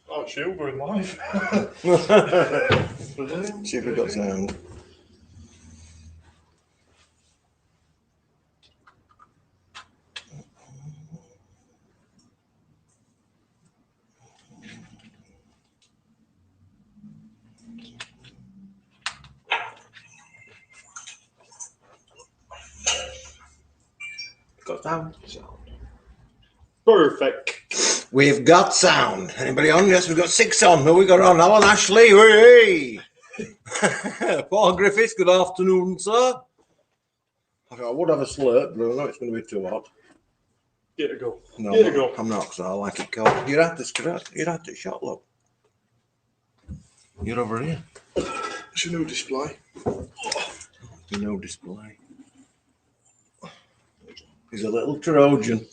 That's you going live. See if we've got sound. Got sound. Perfect. We've got sound. Anybody on? Yes, we've got 6 on. Who we got on? Alan Ashley. Hey! Paul Griffiths, good afternoon, sir. I would have a slurp, but I know it's going to be too hot. Get a go. No, Get a go. I'm not, because I like it cold. You're at the shot, look. You're over here. It's a new display. No display. He's a little Trojan.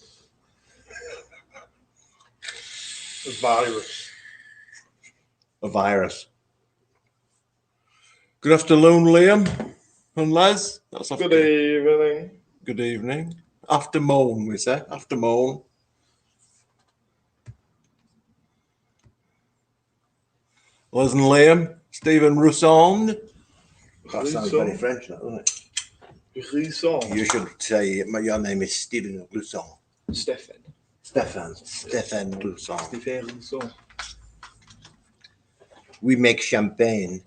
A virus. A virus. Good afternoon, Liam and Les. That's Good evening. Good evening. After moan, we say. After moan. Les and Liam. Stephen Rousson. That sounds very French, doesn't it? Rousson. You should say your name is Stephen Rousson. Stefan. Stefan Rousson. Stefan Rousson. We make champagne.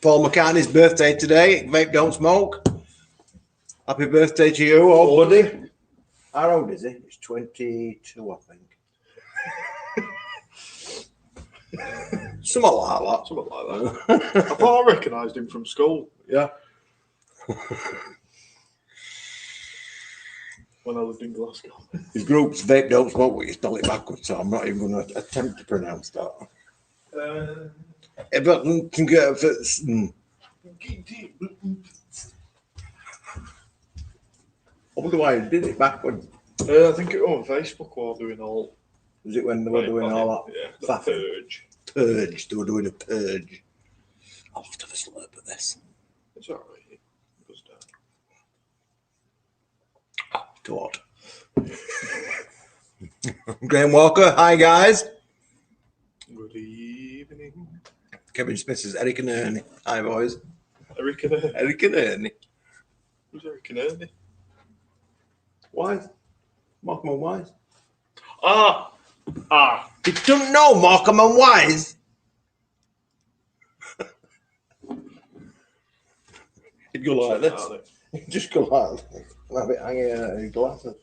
Paul McCartney's birthday today. Vape don't smoke. Happy birthday to you, old buddy. How old is he? He's 22, I think. Something like that. Something like that. I thought I recognised him from school. Yeah. When I lived in Glasgow. His group's Vape Don't Smoke, but you spell it backwards, so I'm not even going to attempt to pronounce that. I wonder why he did it backwards. I think it was on Facebook while doing all. Was it when they were doing all that? Yeah, the purge. Purge. They were doing a purge. I'll have to have a slurp at this. It's alright. It goes down. Oh, too hot. Graham Walker. Hi, guys. Good evening. Kevin Smith says Eric and Ernie. Hi, boys. Eric and Ernie. Eric and Ernie. Who's Eric and Ernie? Wise. Markham and Wise. Ah. You don't know Markham and Wise? He'd go like this. He'd just go like this. And have it hanging out of his glasses.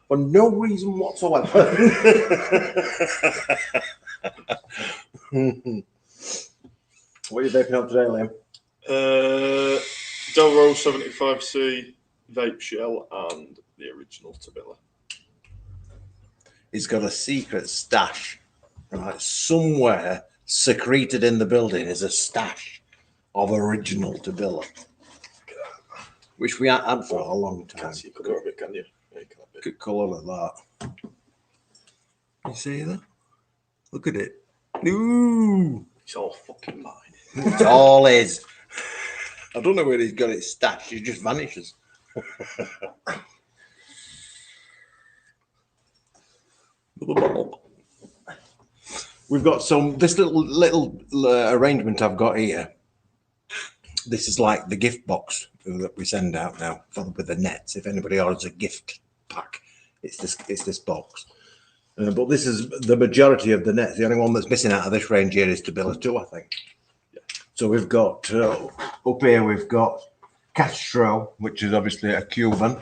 For no reason whatsoever. What are you vaping up today, Liam? Delro 75C, Vape Shell, and the original Tabilla. He's got a secret stash. Right, somewhere secreted in the building is a stash of original Tabilla, which we haven't had for a long time. Can't see colour of it, can you? Yeah, you can have it. Good colour like that. You see that? Look at it. Ooh. It's all fucking mine. It's all his. I don't know where he's got it stashed. He just vanishes. We've got this little arrangement I've got here. This is like the gift box that we send out now with the nets. If anybody orders a gift pack, it's this box. But this is the majority of the nets. The only one that's missing out of this range here is Tabilla 2, I think. Yeah. So we've got up here. We've got Castro, which is obviously a Cuban.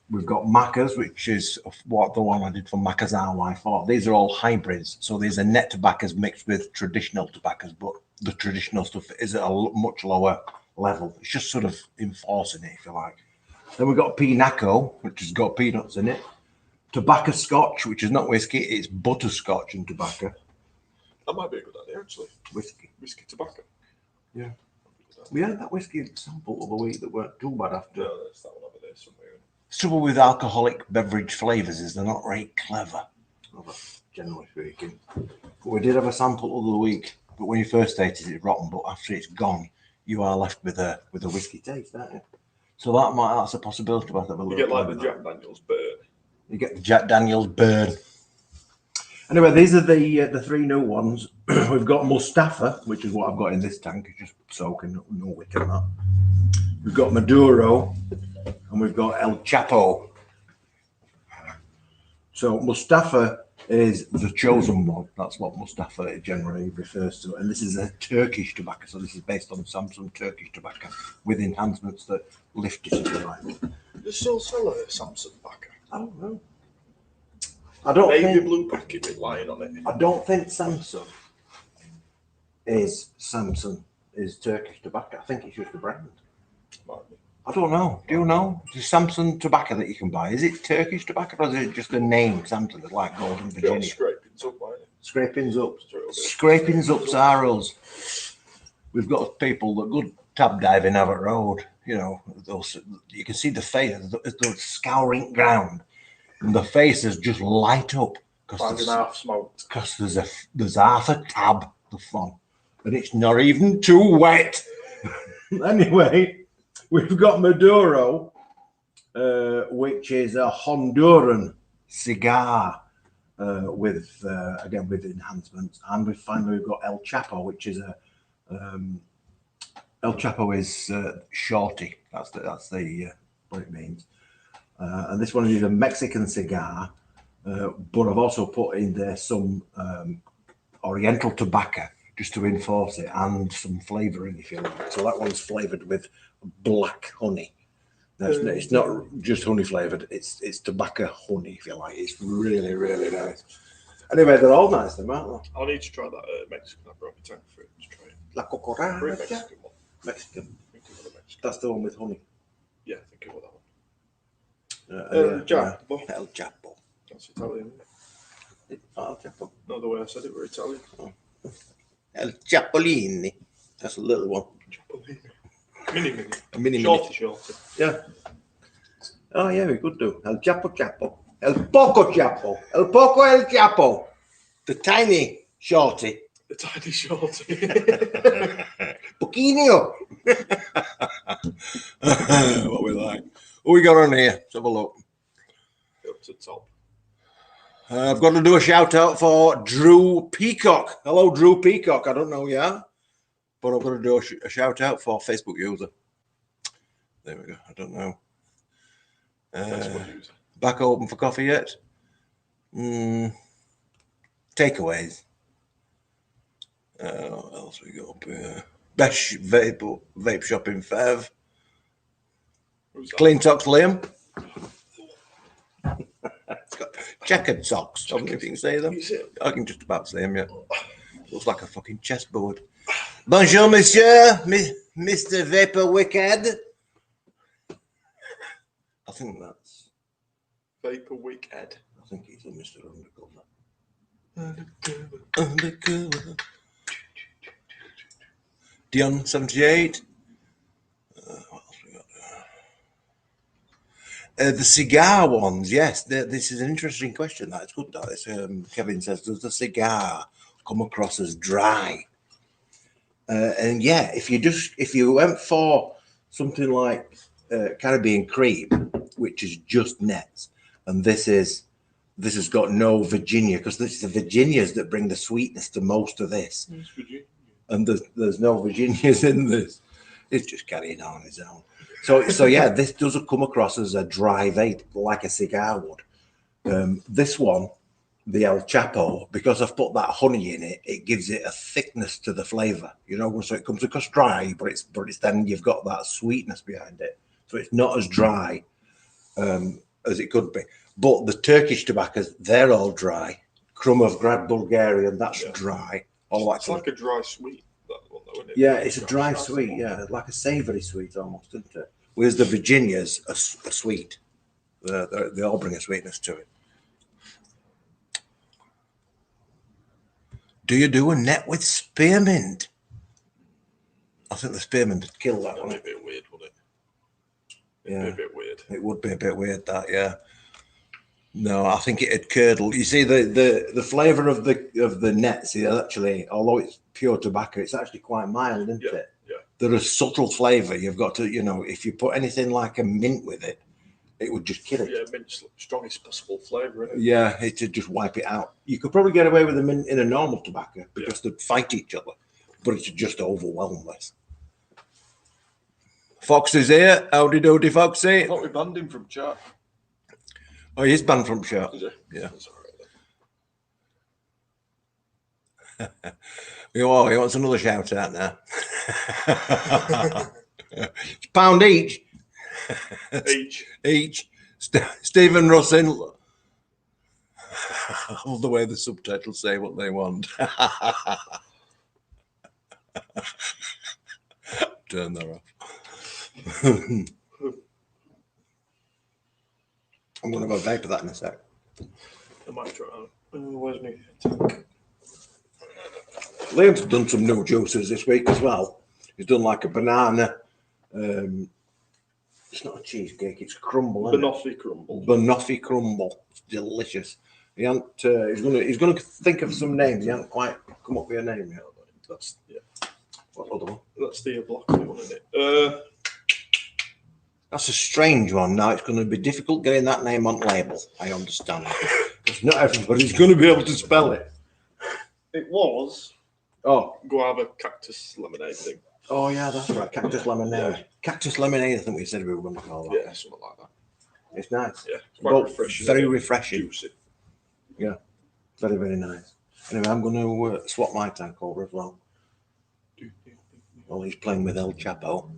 We've got Macca's, which is what the one I did for Macca's RY4. These are all hybrids. So these are net tobaccos mixed with traditional tobaccos, but the traditional stuff is at a much lower level. It's just sort of enforcing it, if you like. Then we've got Pinaco, which has got peanuts in it. Tobacco Scotch, which is not whiskey, it's butterscotch and tobacco. That might be a good idea, actually. Whiskey tobacco. Yeah. We had that whiskey sample of the week that weren't too bad after. No, there's that one over there somewhere. The trouble with alcoholic beverage flavours is they're not very clever, generally speaking. But we did have a sample of the week, but when you first tasted it, it's rotten, but after it's gone, you are left with a whiskey taste, aren't you? So that's a possibility. But You get like the Jack Daniels burn. You get the Jack Daniels burn. Anyway, these are the three new ones. We've got Mustafa, which is what I've got in this tank. It's just soaking, no wick in that. We've got Maduro, and we've got El Chapo. So Mustafa is the chosen one. That's what Mustafa generally refers to. And this is a Turkish tobacco. So this is based on Samsung Turkish tobacco with enhancements that lift it, if you like. They still sell a Samsung tobacco. I don't know. I don't Navy think, blue packet with line on it. I don't think Samsung is Turkish tobacco. I think it's just a brand. Might be. I don't know. Do you know? The Samsung tobacco that you can buy, is it Turkish tobacco or is it just a name Samsung? It's like Golden Virginia. Scrapings up, ain't it? Scrapings up. Straight up. Scrapings up's are us. We've got people that good tab diving Abbott Road. You know, those, you can see the face, the scouring ground, and the faces just light up Finding half smoked. because there's half a tab the fun, and it's not even too wet. Anyway, we've got Maduro, which is a Honduran cigar with again with enhancements, and we've got El Chapo, which is a El Chapo is shorty. That's the what it means. And this one is a Mexican cigar, but I've also put in there some Oriental tobacco just to enforce it and some flavouring, if you like. So that one's flavoured with black honey. It's not just honey flavoured. It's tobacco honey, if you like. It's really, really nice. Anyway, they're all nice, them, aren't they? I need to try that Mexican. I brought my tank for it. Just try it. La Cocorada. Mexican one. Mexican. I think it was a Mexican. That's the one with honey. Yeah, I think it was that one. El Chapo. El Chapo. That's Italian, isn't it? El Chapo. No, the way I said it were Italian. El Chapolini. That's a little one. Chapolino. Mini. A mini. Shorty. Yeah. Oh, yeah, we could do. El Chapo Chapo. El Poco Chapo. El Poco El Chapo. The tiny shorty. The tiny shorty. Poquinho. What we like. What we got on here? Let's have a look. Up to the top. I've got to do a shout out for Drew Peacock. Hello, Drew Peacock. I don't know you, but I've got to do a shout out for Facebook user. There we go. I don't know. Facebook user. Back open for coffee yet? Takeaways. What else we got up here? Best vape shop in Fev. Clean Socks Liam. It's got checkered socks. I don't know if you can say them. I can just about say them, yeah. Looks like a fucking chessboard. Bonjour, monsieur. Mr. Vapor Wicked. I think that's Vapor Wicked. I think he's a Mr. Undercover. Dion 78. What else we got there? The cigar ones, yes. This is an interesting question. That's good. That is. Kevin says, does the cigar come across as dry? And yeah, if you went for something like Caribbean Cream, which is just nets, and this has got no Virginia, because it's the Virginias that bring the sweetness to most of this. And there's no Virginias in this. It's just carrying on its own. So yeah, this doesn't come across as a dry vape like a cigar would. This one, the El Chapo, because I've put that honey in it, it gives it a thickness to the flavour. You know, so it comes across dry, but it's then you've got that sweetness behind it. So it's not as dry as it could be. But the Turkish tobaccos, they're all dry. Krumovgrad Bulgarian, that's dry. All that. It's like a dry sweet, that one though, isn't it? Yeah, it's a dry sweet, yeah, like a savoury sweet almost, isn't it? Whereas the Virginias are sweet. They all bring a sweetness to it. Do you do a net with spearmint? I think the spearmint would kill that one. That'd be a bit weird, wouldn't it? Yeah. It'd be a bit weird. It would be a bit weird, that, yeah. No, I think it'd curdle. You see, the flavour of the nets is actually, although it's pure tobacco, it's actually quite mild, isn't it? Yeah. They're a subtle flavour. You've got to, you know, if you put anything like a mint with it, it would just kill it. Yeah, mint's the strongest possible flavour, isn't it? Yeah, it'd just wipe it out. You could probably get away with the mint in a normal tobacco because they'd fight each other, but it's just overwhelm this. Fox is here. Howdy doody, Foxy. I thought we banned him from chat. Oh, he's banned from chat. Is he? Yeah. That's all right then. He wants another shout out now. It's £1 each. Each. Stephen Russell. All the way the subtitles say what they want. Turn that off. I'm going to go vape that in a sec. I might try out. Where's me tank? Liam's done some new juices this week as well. He's done like a banana. It's not a cheesecake, it's crumble. Banoffee crumble. Banoffee crumble. It's delicious. He he's gonna think of some names. He hasn't quite come up with a name yet. That's What other one? That's the Blockly one, isn't it? That's a strange one. Now it's going to be difficult getting that name on label. I understand. Because not everybody's going to be able to spell it. It was guava cactus lemonade thing. Oh yeah, that's right. Cactus lemonade. Yeah. Cactus lemonade. I think we said we were going to call that. Yeah, something like that. It's nice. Yeah, it's quite refreshing. Very refreshing. Juicy. Yeah, very, very nice. Anyway, I'm going to swap my tank over as well. While he's playing with El Chapo.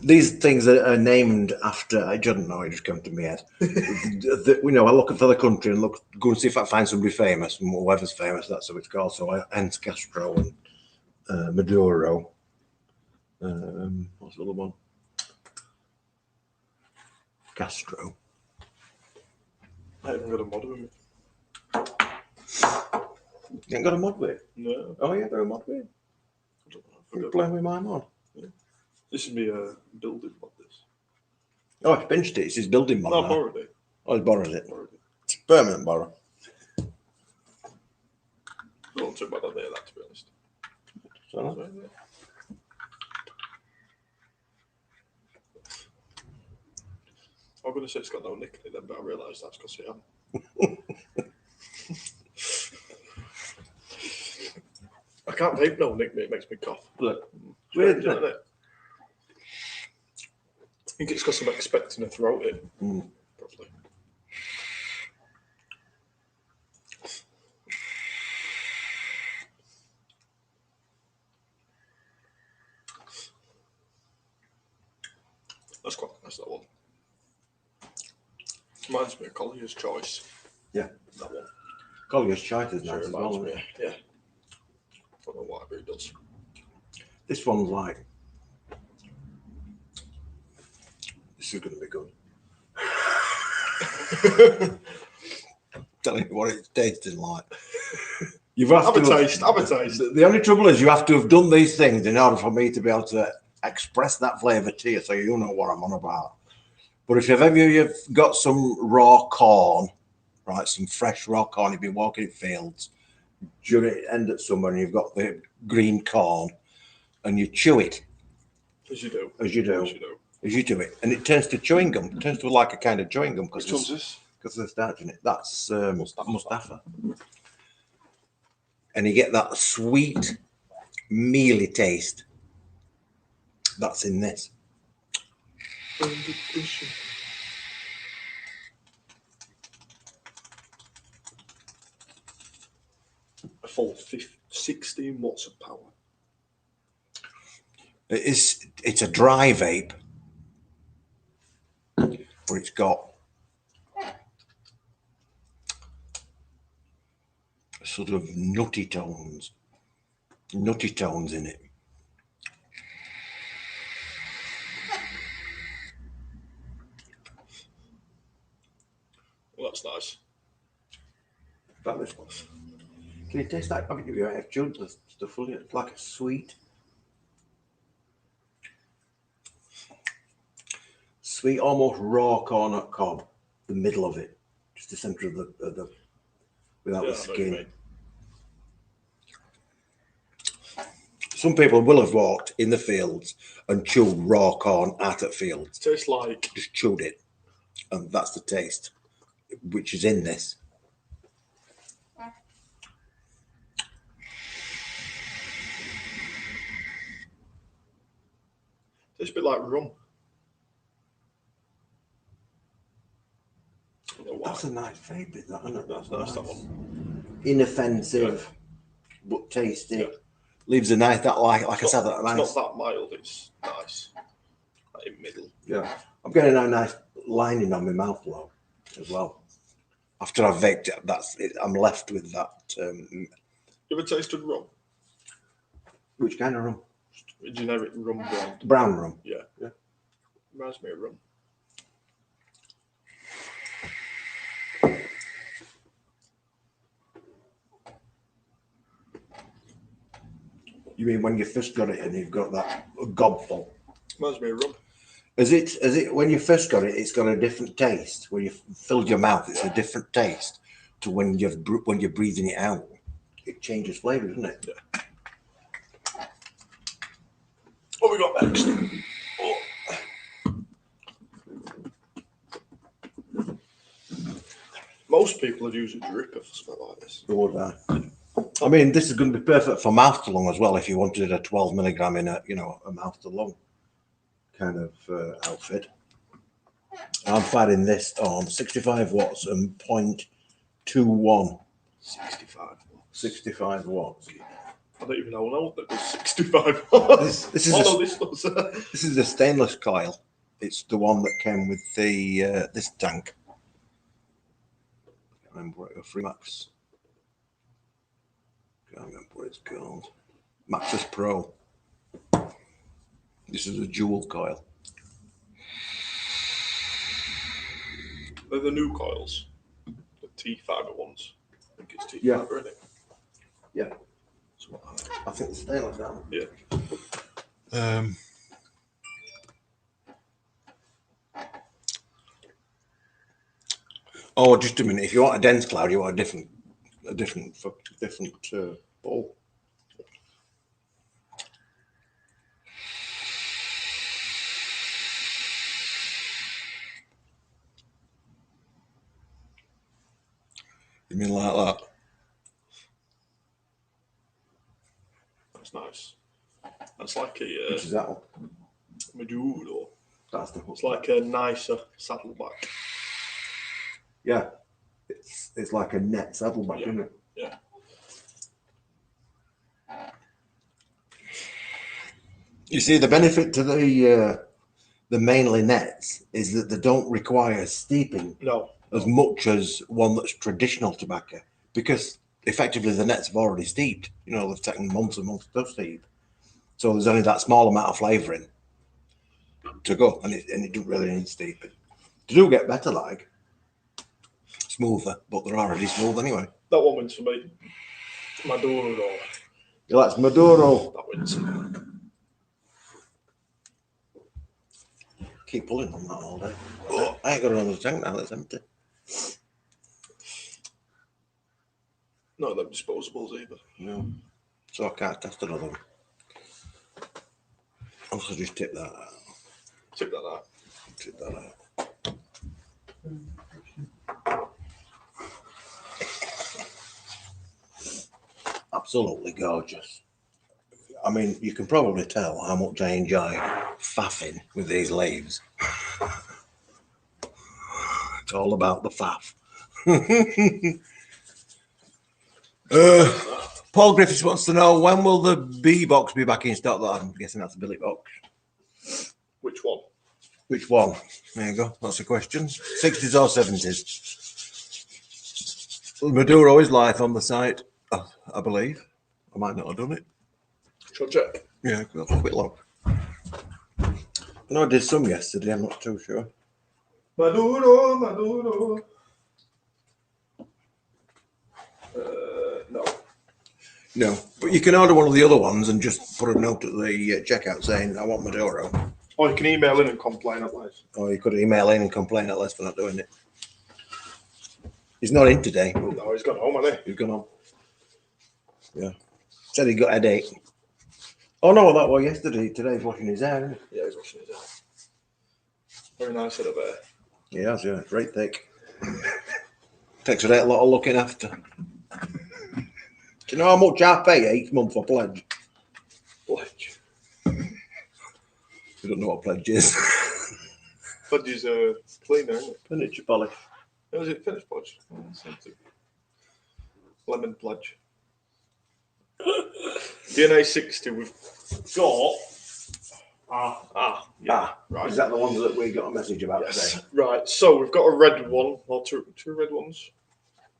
These things are named after, I don't know, it just came to my head. You know, I look for the country and go and see if I find somebody famous, and whoever's famous, that's what it's called. So hence Castro and Maduro. What's the other one? Castro. I haven't got a mod with me. You ain't got a mod with it? No. Oh, yeah, got a mod with it. I don't know. You're playing with my mod. Yeah. This is me building mod, this. Oh, it's benched it. It's his building mod. No, I now. borrowed it. Oh, he's borrowed it. Borrowed it. It's a permanent borrow. Not too bad idea, that, to be honest. So, So, yeah. I'm going to say it's got no nick in it then, but I realise that's because it I can't vape no nick, it makes me cough. Look, Weird, isn't it? I think it's because I'm expecting to throat it. Probably. That's quite nice, that one. Reminds me of Collier's Choice. Yeah. That one. Collier's Choice is nice Sure as well. reminds Isn't me. it? Yeah. I don't know why, but it does. This one's like. This is going to be good. Telling you what it's tasting like. You've Have a taste. The only trouble is you have to have done these things in order for me to be able to express that flavour to you, so you know what I'm on about. But if you've got some raw corn, right, some fresh raw corn, you've been walking in fields during the end of summer, and you've got the green corn, and you chew it. As you do. As you do it, and it turns to chewing gum. It turns to like a kind of chewing gum Which one's this? because they're starting it. That's Mustafa. And you get that sweet, mealy taste. That's in this. A full 16 watts of power. It's a dry vape, but it's got sort of nutty tones in it. Well, that's nice. About this one. Can you taste that? I've chewed the stuff. It's like a sweet, almost raw corn cob. The middle of it, just the center of the without the skin. Some people will have walked in the fields and chewed raw corn out at fields, Tastes like just chewed it, and that's the taste, which is in this. tastes a bit like rum. I don't know why. That's a nice vape, isn't that? Isn't it? That's that one. Inoffensive, but tasty. Yeah. Leaves a nice, that like I said, that It's nice. not that mild. It's nice. Like in middle. Yeah, I'm getting a nice lining on my mouth though, as well. After I've vaped it, that's it. I'm left with that. You ever tasted rum? Which kind of rum? Generic rum brand. Brown rum. Yeah. Yeah. Reminds me of rum. You mean when you first got it and you've got that gobful? Reminds me of rum. Is it when you first got it? It's got a different taste. When you filled your mouth, it's a different taste to when you're breathing it out. It changes flavour, doesn't it? Yeah. What we got next? Oh. Most people would use a dripper for something like this. Would I mean, this is going to be perfect for mouth to lung as well. If you wanted a 12 milligram in a mouth to lung kind of outfit. I'm firing this on 65 watts and 0.21. 65 watts. 65 watts. I don't even know that goes 65 watts. This is this is a stainless coil. It's the one that came with the this tank. I can't remember what it was. Freemax. Can't remember what it's called. Maxus Pro. This is a dual coil. They're the new coils. The T-fiber ones. I think it's T-fiber, Yeah. isn't it? Yeah. So, I think it's stainless now. yeah. Oh, just a minute. If you want a dense cloud, you want a different bowl. You mean like that? That's nice. That's like Which a is that one? Maduro. That's the It's like a nicer saddleback. yeah. It's like a net saddleback, Yeah. isn't it? Yeah. You see, the benefit to the mainly nets is that they don't require steeping No. as much as one that's traditional tobacco, because effectively the nets have already steeped. You know, they've taken months and months to steep, so there's only that small amount of flavouring to go, and it doesn't really need steeping. They do get better, like smoother, but they're already smooth anyway. That one wins for me. Maduro. You like Maduro? That wins. Keep pulling on that all day. Oh, I ain't got another tank now. It's empty. No, them disposables either. No, so I can't test another one. I'll just tip that out. Tip that out. Tip that out. Absolutely gorgeous. I mean, you can probably tell how much I enjoy faffing with these leaves. It's all about the faff. Paul Griffiths wants to know, when will the B box be back in stock? I'm guessing that's the Billy box. Which one? Which one? There you go. That's the question. 60s or 70s? Maduro is live on the site, I believe. I might not have done it. Shall I check? Yeah, a quick look. I know I did some yesterday. I'm not too sure. Maduro, Maduro. No. No, but you can order one of the other ones and just put a note at the checkout saying, I want Maduro. Or you can email in and complain at least. Or you could email in and complain at Les for not doing it. He's not in today. No, he's gone home, hasn't he? He's gone on. Yeah. Said he got a headache. Oh no, that was yesterday. Today's washing his hair, isn't it? Yeah, he's washing his hair. Very nice head of hair. He has, yeah. Very thick. Takes a lot of looking after. Do you know how much I pay each month for pledge? Pledge. You don't know what pledge is. Pledge is a cleaner, isn't it? Furniture polish. Was it finished pledge? Lemon pledge. DNA 60, we've got. Yeah. Right. Is that the ones that we got a message about Yes. today? Right. So we've got a red one, or two red ones.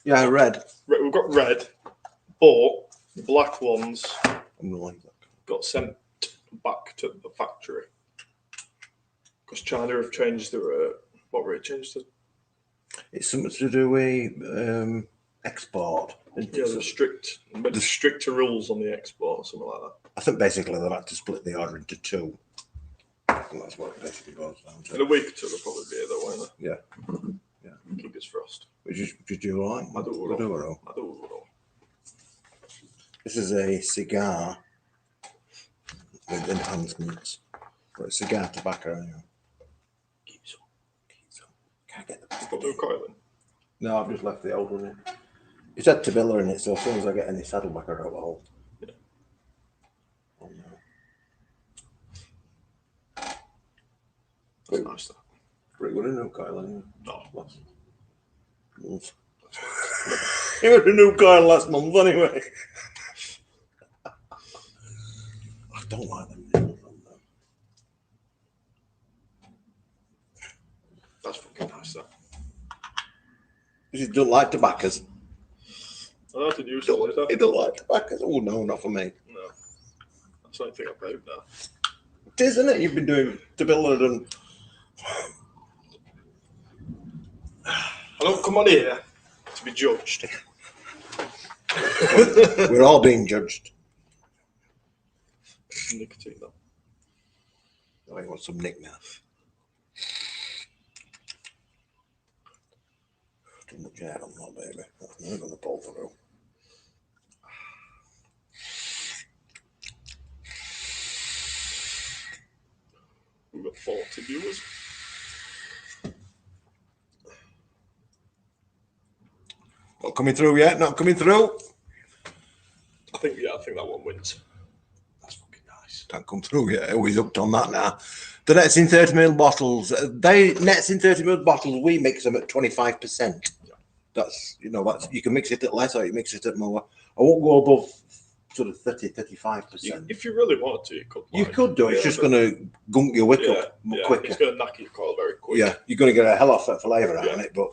Yeah, red. We've got red, but the black ones I'm not like that. got sent back to the factory because China have changed their what rate changed the It's something to do with export. the stricter rules on the export or something like that. I think basically they've had to split the order into two. And that's what it basically goes down to. In a week or two, they'll probably be here, though, won't they? Yeah. Yeah. Fingers crossed. Which you like? I do. I do. I do. This is a cigar with enhancements. But it's cigar tobacco anyway. Keep some. Can't get the Got no coil in. No, I've just left the old one in. It's had Tabilla in it, so as soon as I get any saddleback, I got the whole. Yeah. Oh no. That's nice, though. Pretty good, no coil anyway. No. Last month. It was a new coil last month anyway. I don't like them nails on them. That's fucking nice, though. You just don't like tobaccos. I don't use it later. You don't like tobaccos? Oh no, not for me. No. That's the only thing I've made now. It is, isn't it? You've been doing Tabilla and I don't come on here to be judged. we're all being judged. Nicotine, though. I want some Nick now. Too much hair on that, baby. That's not going to pull through. We've got 40 viewers. Not coming through yet. Not coming through. I think that one wins. That's fucking nice. Can't come through yet. Always hooked on that now. The nets in 30ml bottles. Nets in 30ml bottles. We mix them at 25%. Yeah. That's you can mix it at less or you mix it at more. I won't go above sort of 35%. If you really wanted to, you could. You could do it. It's just going to gunk your wick up quicker. It's going to knock your coil very quick. Yeah, you're going to get a hell of a flavour out of it, but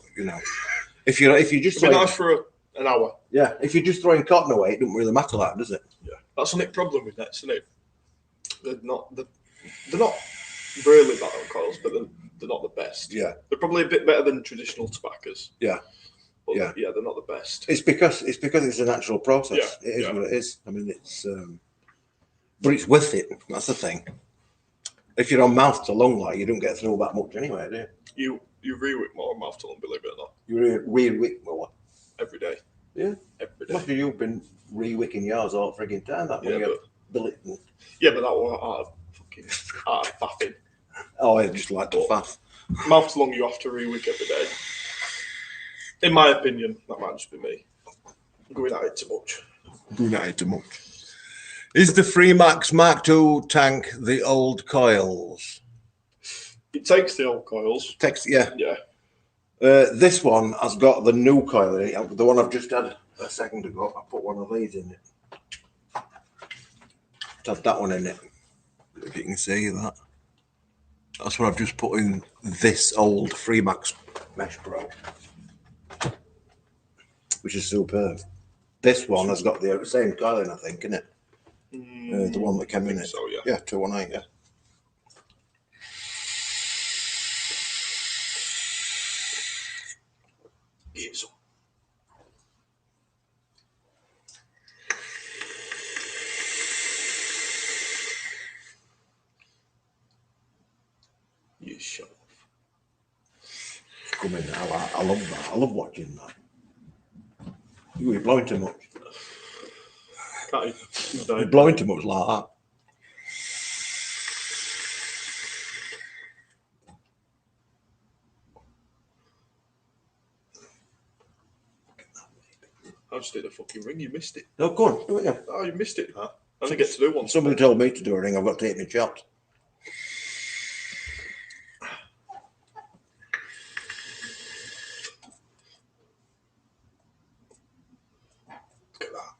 if you just it'd be nice for an hour. Yeah, if you're just throwing cotton away, it doesn't really matter that, does it? Yeah, that's the problem with nets, isn't it? They're not really bad on coils, but they're not the best. Yeah, they're probably a bit better than traditional tobaccos. Yeah, but yeah, they're not the best. It's because it's a natural process. Yeah, it is what it is. I mean, but it's with it. That's the thing. If you're on mouth to lung, like you don't get through that much anyway, do you? You re-wick more mouth to lung, believe it or not. You re-wick more every day. Yeah, every day. Must be you've been re-wicking yours all frigging time. That yeah, but that was fucking faffing. Oh, I just like to faff. Mouth to lung, you have to re-wick every day. In my opinion, that might just be me. I'm going at it too much. Is the Freemax Mark II tank the old coils? It takes the old coils. Yeah. This one has got the new coil in it. The one I've just had a second ago. I put one of these in it. Had that one in it. If you can see that. That's what I've just put in this old Freemax Mesh Pro, which is superb. This one has got the same coil in, I think, isn't it? The one that came in it. So, yeah. Yeah, 218, yeah. Gives up. You shut off. Come in. I love that. I love watching that. You're blowing too much. You're You're blowing too much like that. I just did a fucking ring. You missed it. No, go on, do it again. Oh, you missed it, huh? I only get to do one. Somebody told me to do a ring. I've got to take my chops. Look at that.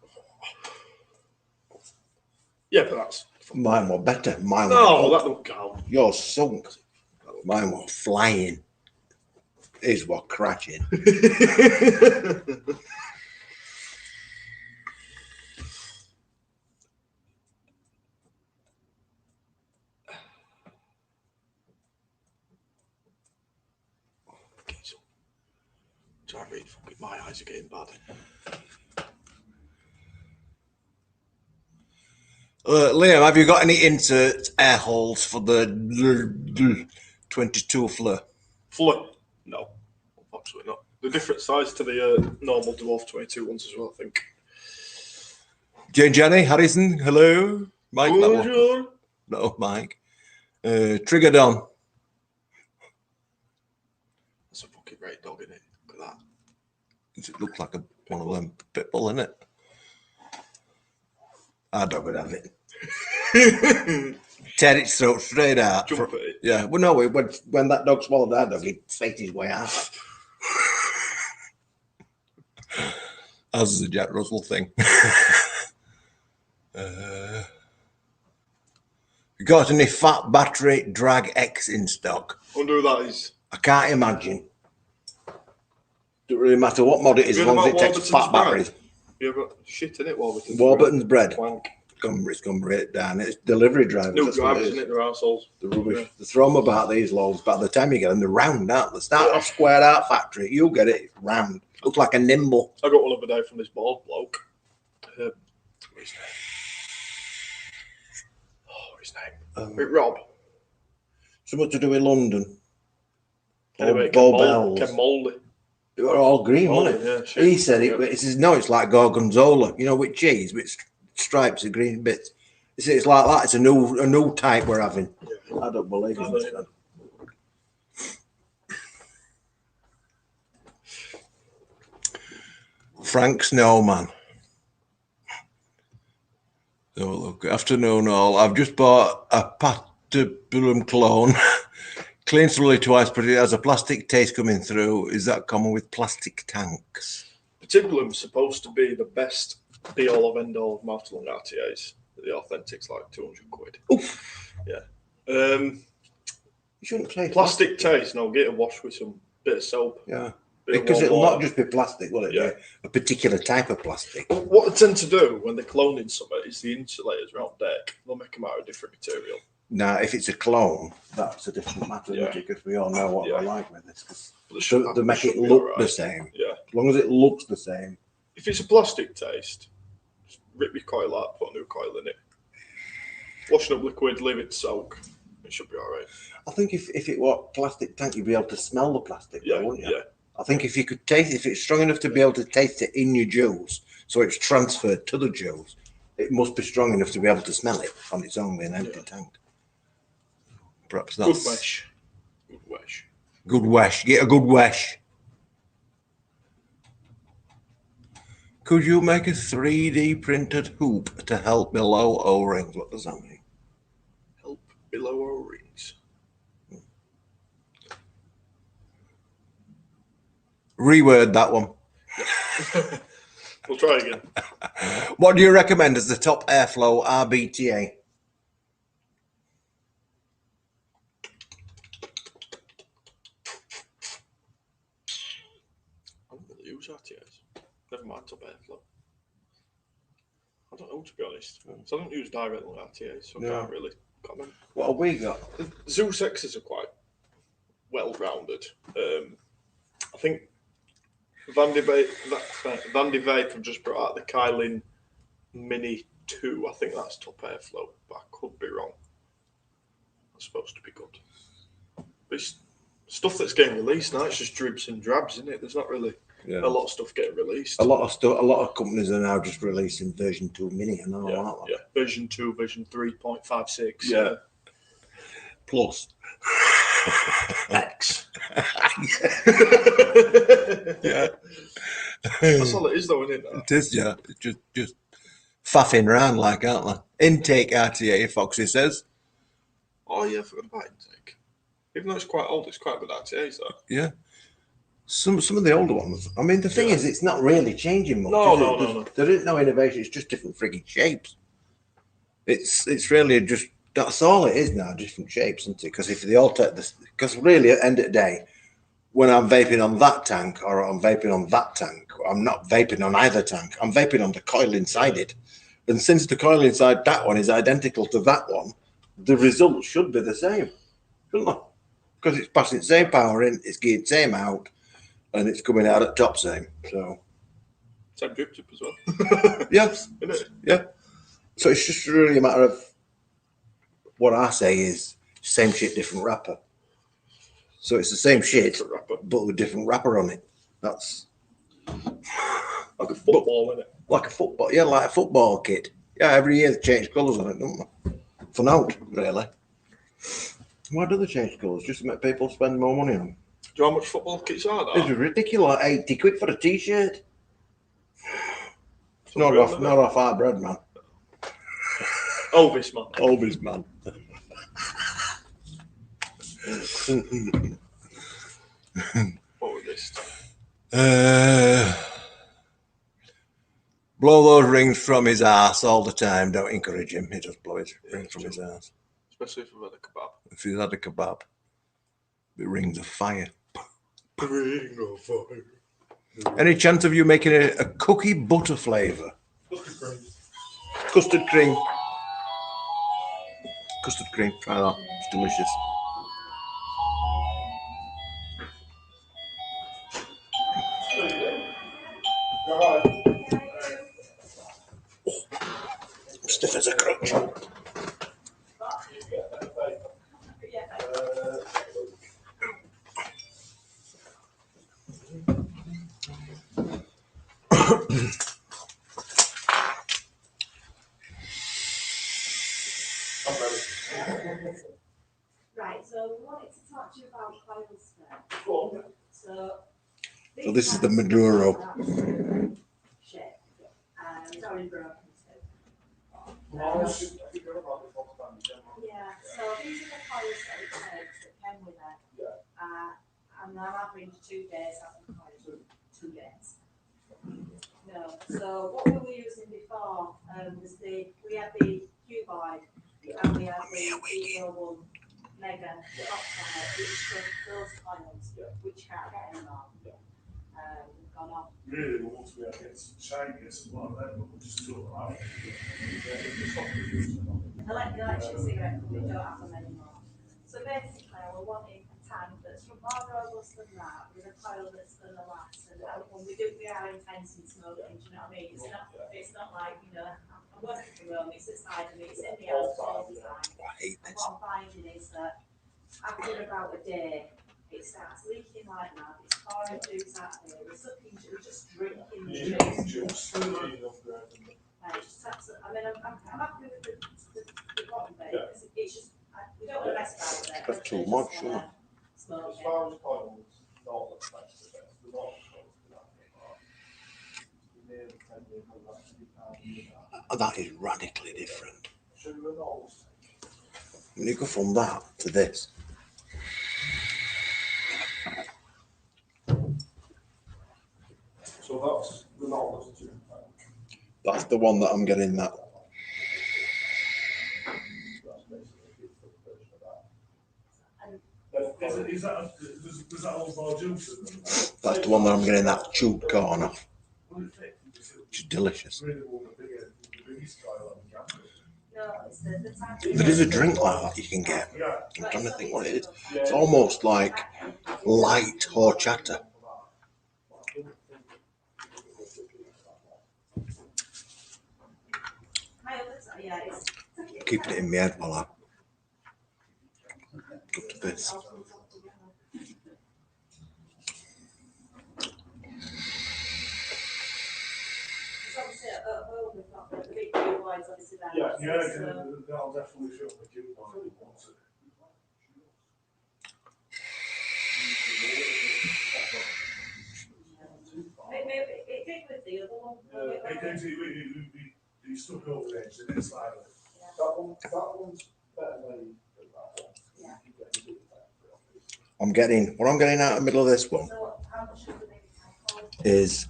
Yeah, but that's... Mine were better. Mine No, were that don't count. Yours sunk. Mine were flying. His were crashing. Sorry, fucking my eyes are getting bad. Liam, have you got any insert air holes for the 22 Fleur? Fleur? No, absolutely not. They're different size to the normal Dwarf 22 ones as well, I think. Jane Jenny, Harrison, hello. Mike, that one. Bonjour. No, Mike. Trigger-Don. That's a fucking great dog, isn't it? Look at that. Does it look like one of them pit bull, isn't it? Our dog would have it. Tear its throat straight out. Jump at it. Yeah, well, no, when that dog swallowed our dog, he'd faked his way out. As is a Jack Russell thing. You got any fat battery drag X in stock? I wonder who that is. I can't imagine. Don't really matter what mod it is, as long as it takes fat batteries. You ever shit in it, Warburton's? Warburton's bread. Wank. It's gone right down. It's delivery drivers. No that's what drivers it in is. it, they're arseholes. The rubbish. Yeah. They throw them about these loads. By the time you get them, they're round out. They start off squared out factory. You'll get it round. Looks like a nimble. I got one the other day from this bald bloke. What's his name? Oh, his name. Rob. Something to do with London. Anyway, Bob Ken Bells. Moldy. They were all green, wasn't it? Yeah, he said it. He says, no, it's like gorgonzola. You know, with cheese, with stripes of green bits. He said, it's like that. It's a new type we're having. Yeah. I don't believe it. Frank Snowman. Oh, look, afternoon all. I've just bought a Patibulum clone. Cleans thoroughly twice, but it has a plastic taste coming through. Is that common with plastic tanks? Patibulum's supposed to be the best be-all of end-all of mouth-to-lung RTAs. The Authentic's like 200 quid. Oof. Yeah. You shouldn't say plastic taste. No, get a wash with some bit of soap. Yeah. Because it'll not just be plastic, will it? Yeah. A particular type of plastic. What they tend to do when they're cloning something is the insulators around deck. They'll make them out of different material. Now, if it's a clone, that's a different matter, because we all know what they're like with this. They make it look the same. Yeah. As long as it looks the same. If it's a plastic taste, just rip your coil out, put a new coil in it. Washing up liquid, leave it to soak. It should be all right. I think if it were plastic tank, you'd be able to smell the plastic, though, wouldn't you? Yeah. I think if you could taste, if it's strong enough to be able to taste it in your juice, so it's transferred to the juice, it must be strong enough to be able to smell it on its own in an empty tank. Perhaps that's... Good wesh. Good wesh. Good wesh. Get a good wesh. Could you make a 3D printed hoop to help below O-rings? What does that mean? Help below O-rings. Reword that one. We'll try again. What do you recommend as the top airflow RBTA? I don't really use RTAs. Never mind top airflow. I don't know, to be honest. So I don't use direct on RTAs, so I can't really comment. What have we got? Zeus X's are quite well-rounded. I think Van de Vape have just brought out the Kylin Mini 2. I think that's top airflow, but I could be wrong. That's supposed to be good. But it's stuff that's getting released now, it's just dribs and drabs, isn't it? There's not really a lot of stuff getting released. A lot of companies are now just releasing version 2 mini and all that. Yeah, version 2, version 3.56. Yeah. Plus. X. Yeah. That's all it is, though, isn't it? It is, yeah. It's just faffing around like, aren't they? Intake RTA, Foxy says. Oh yeah, I forgot about intake. Even though it's quite old, it's quite good RTAs. That. Yeah. Some of the older ones. I mean, the thing Yeah. is, it's not really changing much. No, is it? no, no, no. There is no innovation. It's just different frigging shapes. It's really just that's all it is now, different shapes, isn't it? Because if they all take this, because really at the end of the day, when I'm vaping on that tank or I'm vaping on that tank, I'm not vaping on either tank. I'm vaping on the coil inside it. And since the coil inside that one is identical to that one, the result should be the same, shouldn't it? Because it's passing the same power in, it's getting same out, and it's coming out at top same. So Same drip tip as well. yes, Isn't it? yeah. So it's just really a matter of what I say is same shit, different wrapper. So it's the same shit, Different wrapper. but with different wrapper on it. That's Like a football, isn't it? like a football, yeah, like a football kit. Yeah, every year they change colours on it, don't they? For now, really. Why do they change colours? Just to make people spend more money on them. Do you know how much football kits are It's there? ridiculous, 80 quid for a t-shirt. It's Not unreal, off, isn't not it? off our bread, man. Elvis, man. Always, man. What was this? Blow those rings from his ass all the time. Don't encourage him. He just blow his rings from his ass. Especially if we've had a kebab. If he's had a kebab, the rings of fire. Ring of fire. Any chance of you making a cookie butter flavour? Custard cream. Custard cream. Try that. It's delicious. Stiff as a crutch. Right, so we wanted to talk to you about coils now. So this is the Maduro. Shit. Sorry, broken too. Yeah, so these are the coils that we take that came with it. And I'm having 2 days having coils. 2 days. No, so what we were using before was we had the cuboid and we had the 01 mega oxide, which took those coils, which can't get anymore. Gone off. Really, once we had it shiniest, one of them, but we just took them out. Electric cigarette, we don't have them anymore. So basically, we're wanting a tank that's more robust than that, with a coil that's going to last. And when we are intense in smoking, do you know what I mean? It's not like, I'm working from home, it's inside of me, it's in the house all the time. I hate And this. what I'm finding is that after about a day, it starts leaking like mad, it's pouring juice out of here, we're just drinking the juice. I mean, I'm happy with the bottom bit, because it's just, we don't want to mess about with it. That's too much, isn't it? Smoke As it. far as coils, not the best, the not near the 10-year old, actually can't do that. That is radically different. Sugar and all. When you go from that to this, So that's the knowledge to that's the one that I'm getting that. that's basically the version of that. Is that, does that all more juice in them? That's the one that I'm getting that chewed corn off, which is delicious. Really one of the biggest coil on the campus. No, it's the type of. There is a drink like that you can get. Yeah. I'm trying to think what it is. It's almost like light horchata. Yeah, it's. Keeping it in my head while I go to this. Obviously, at home, we've got the big blue ones, obviously, that. Yeah, So, that'll definitely show the juice one if you want it. maybe the other one. It gives you stuck over the edge, and it's like, That one's better made than that one. Yeah. You get a bit better. I'm getting out of the middle of this one So how much is the big type of? is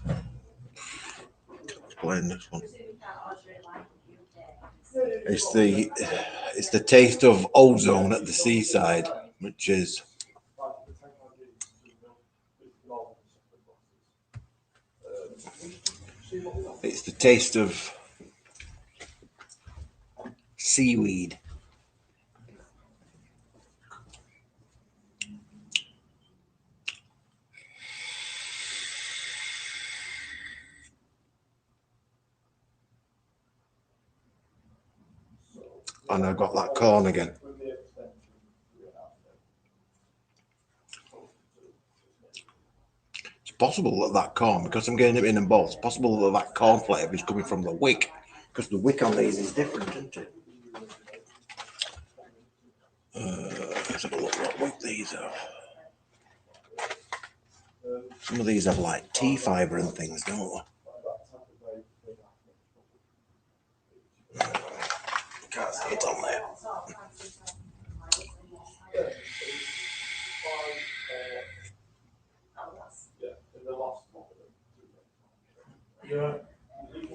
explain this one. Presume you can't order it like in the UK. It's the taste of ozone at the seaside, which is it's the taste of seaweed. And I got that corn again. It's possible that corn, because I'm getting it in them both, it's possible that corn flavour is coming from the wick, because the wick on these is different, isn't it? Let's have a look what wick these are. Some of these have like tea fibre and things, don't they? Can't see it on there.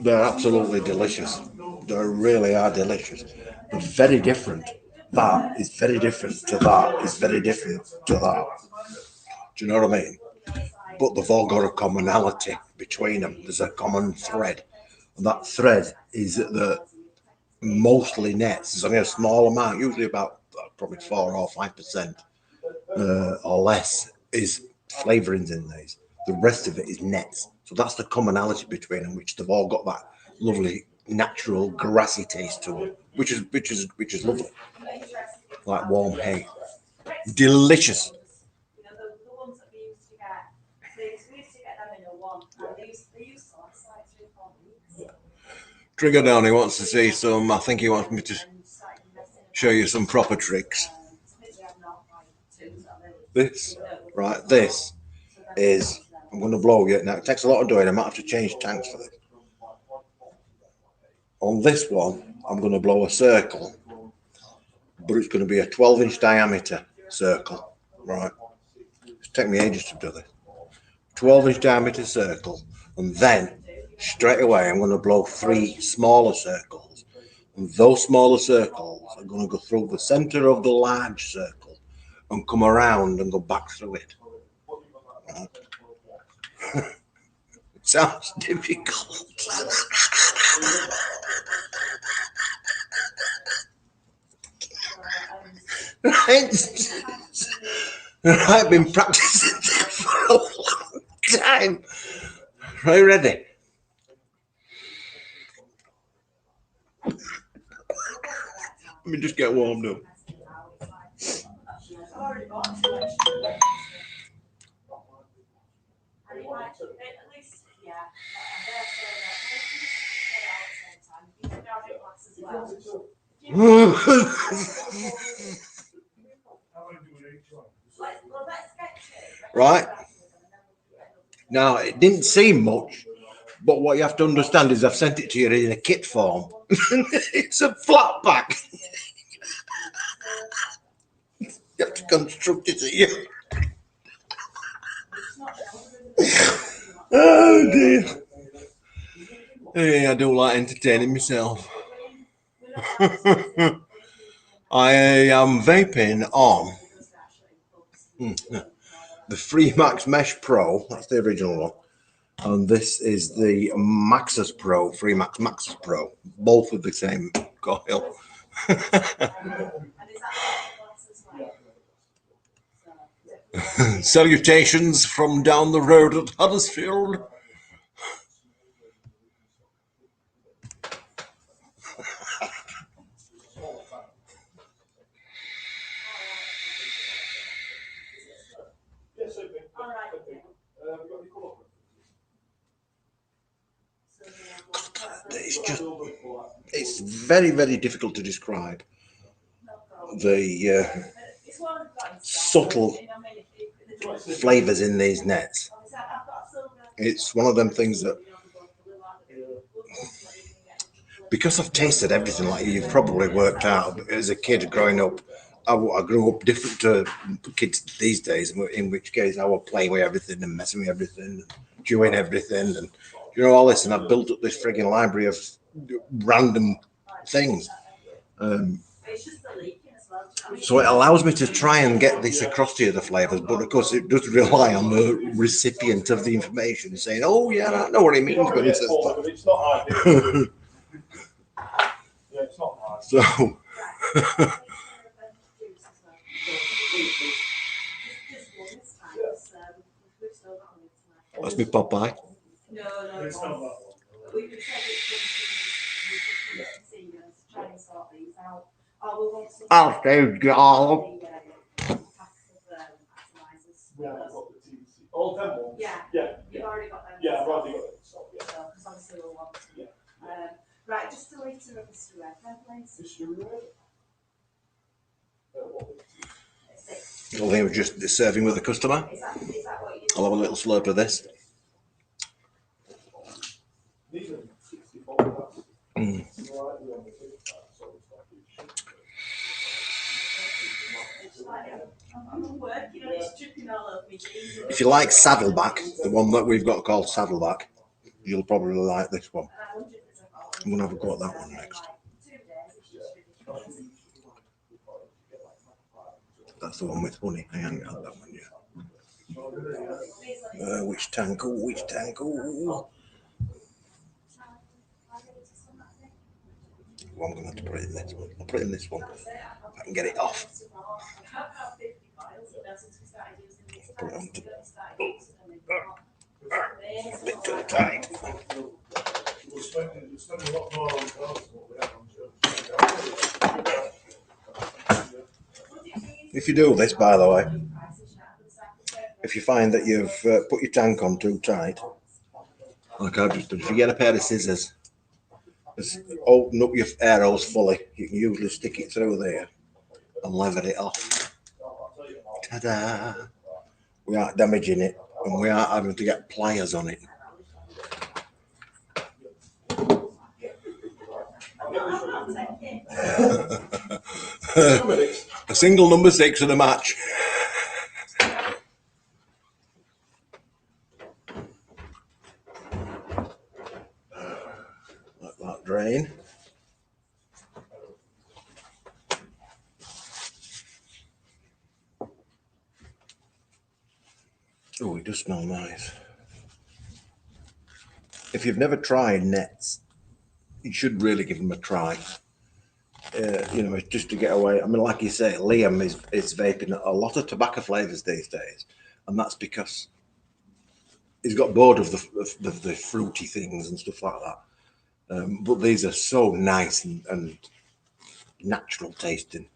They're absolutely delicious. They really are delicious. They're very different. That is very different to that. Is very different to that. Do you know what I mean? But they've all got a commonality between them. There's a common thread. And that thread is that mostly nets. There's only a small amount, usually about probably 4 or 5% or less, is flavourings in these. The rest of it is nets. So that's the commonality between them, which they've all got that lovely natural grassy taste to them, which is lovely, like warm hay. Delicious. You know, the ones that we used to get, we used to get them in a one, and they used to last like 3 or 4 weeks. Trigger down, he wants to see some, I think he wants me to show you some proper tricks. This, right, this is, I'm going to blow you. Now, it takes a lot of doing, I might have to change tanks for this. On this one, I'm going to blow a circle, but it's going to be a 12-inch diameter circle, right? It's taken me ages to do this. 12-inch diameter circle, and then straight away I'm going to blow 3 smaller circles, and those smaller circles are going to go through the center of the large circle and come around and go back through it. Right? It sounds difficult. Right. I've been practicing for a long time. Are you ready? Let me just get warmed up. Right. Now, it didn't seem much, but what you have to understand is I've sent it to you in a kit form. It's a flat pack. You have to construct it at you. Oh dear. Hey, I do like entertaining myself. I am vaping on the Freemax Mesh Pro. That's the original one. And this is the Maxxis Pro, Freemax Maxxis Pro. Both with the same coil. Salutations from down the road at Huddersfield. It's very, very difficult to describe the subtle flavors in these nets. It's one of them things that because I've tasted everything, like you've probably worked out as a kid growing up. I grew up different to kids these days, in which case I was playing with everything and messing with everything, and chewing everything, and all this. And I've built up this frigging library of random things. It's just the leaking as well. So it allows me to try and get this across to you, the flavours, but of course it does rely on the recipient of the information saying, "Oh yeah, I know what he means when he says that." It's not ideal. Yeah, it's not nice. So that's me Popeye. No, It's not that one. we could say it's to try and sort these out. Oh, we want some. I'll do all. We haven't got the TC. All them ones? Yeah. Yeah. You've already got them. Yeah, I've already got it. So, yeah. So, because obviously we'll want to. Yeah. Right, just a litre of Mr. Red, please. Mr. Red? Six. I think we're just serving with the customer. Is that what you? I'll have a little slurp of this. These are 64 plus. Mm. Slightly on the thick side, so it's like I'm working on it, it's dripping all over me jeans. If you like Saddleback, the one that we've got called Saddleback, you'll probably like this one. I'm going to have a go at that one next. That's the one with honey. I haven't had that one yet. Which tank? Oh, which tank? Oh. Well, I'm going to have to put it in this one. I'll put it in this one. If I can get it off. Put it on to... A bit too tight. We're spending a lot more on cars than what we have on jobs. If you do this, by the way, if you find that you've put your tank on too tight, like I've just done, if you get a pair of scissors, just open up your air hose fully, you can usually stick it through there and lever it off. Ta-da! We aren't damaging it, and we aren't having to get pliers on it. A single number 6 of the match. Let that drain. Oh, it does smell nice. If you've never tried nets, you should really give them a try. Just to get away. I mean, like you say, Liam is vaping a lot of tobacco flavors these days, and that's because he's got bored of the fruity things and stuff like that. But these are so nice and natural tasting.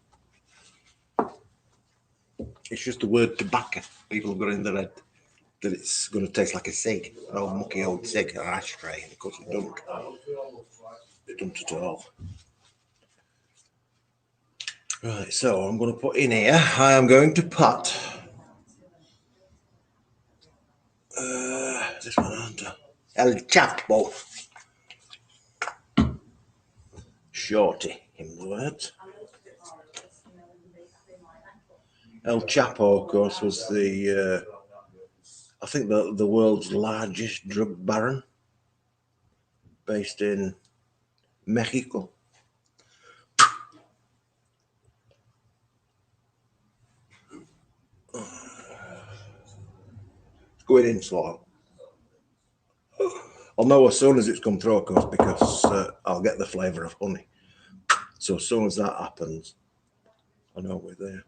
It's just the word tobacco. People have got in their head that it's going to taste like a cig, an old mucky old cig or ashtray, and of course it doesn't. It doesn't at all. Right, so I'm going to put in here, I am going to put this one under El Chapo. Shorty, in the words. El Chapo, of course, was I think the world's largest drug baron, based in Mexico. Going in slow. I'll know as soon as it's come through, of course, because I'll get the flavour of honey. So as soon as that happens, I know we're there.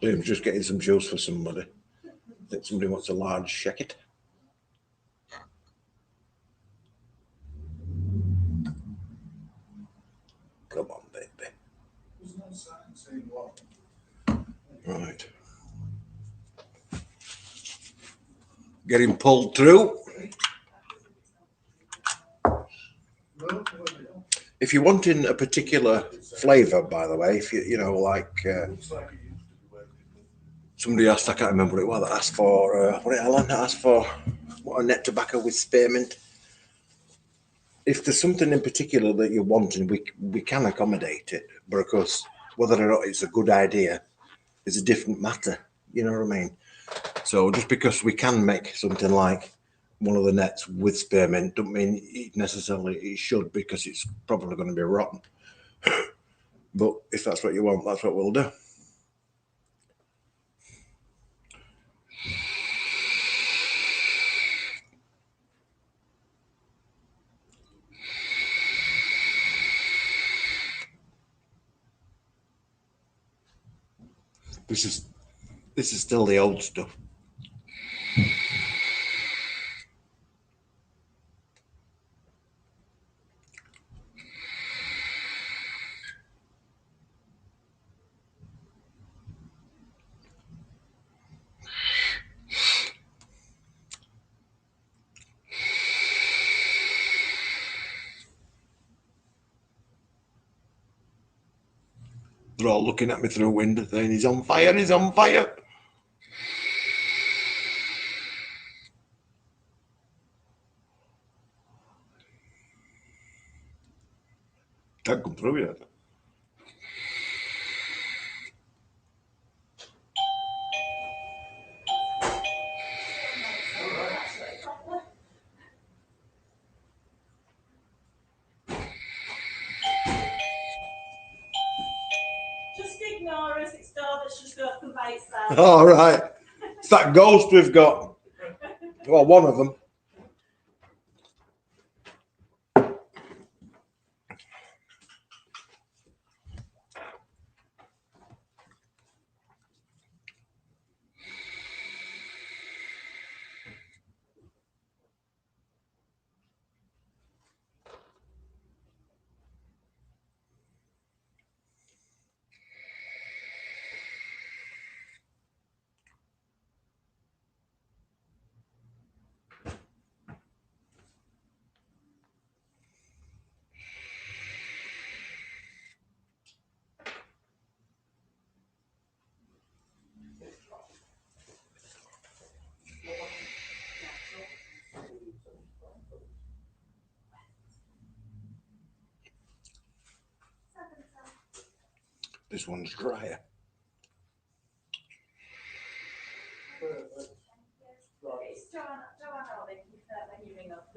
Liam's just getting some juice for somebody. I think somebody wants a large shacket. Come on, baby. Right. Getting pulled through. If you're wanting a particular flavour, by the way, if you like, Somebody asked, I can't remember what it was, that asked for, what did Alan asked for? What, a net tobacco with spearmint? If there's something in particular that you're wanting, we can accommodate it. But of course, whether or not it's a good idea is a different matter. You know what I mean? So just because we can make something like one of the nets with spearmint, don't mean it necessarily it should, because it's probably going to be rotten. But if that's what you want, that's what we'll do. This is still the old stuff. They're all looking at me through a window saying, he's on fire, he's on fire. Can't come through yet. Just ignore us, it's Dawn that's just opened by itself. All right. It's that ghost we've got. Well, one of them. This one's drier. It's Dawn, when you ring up.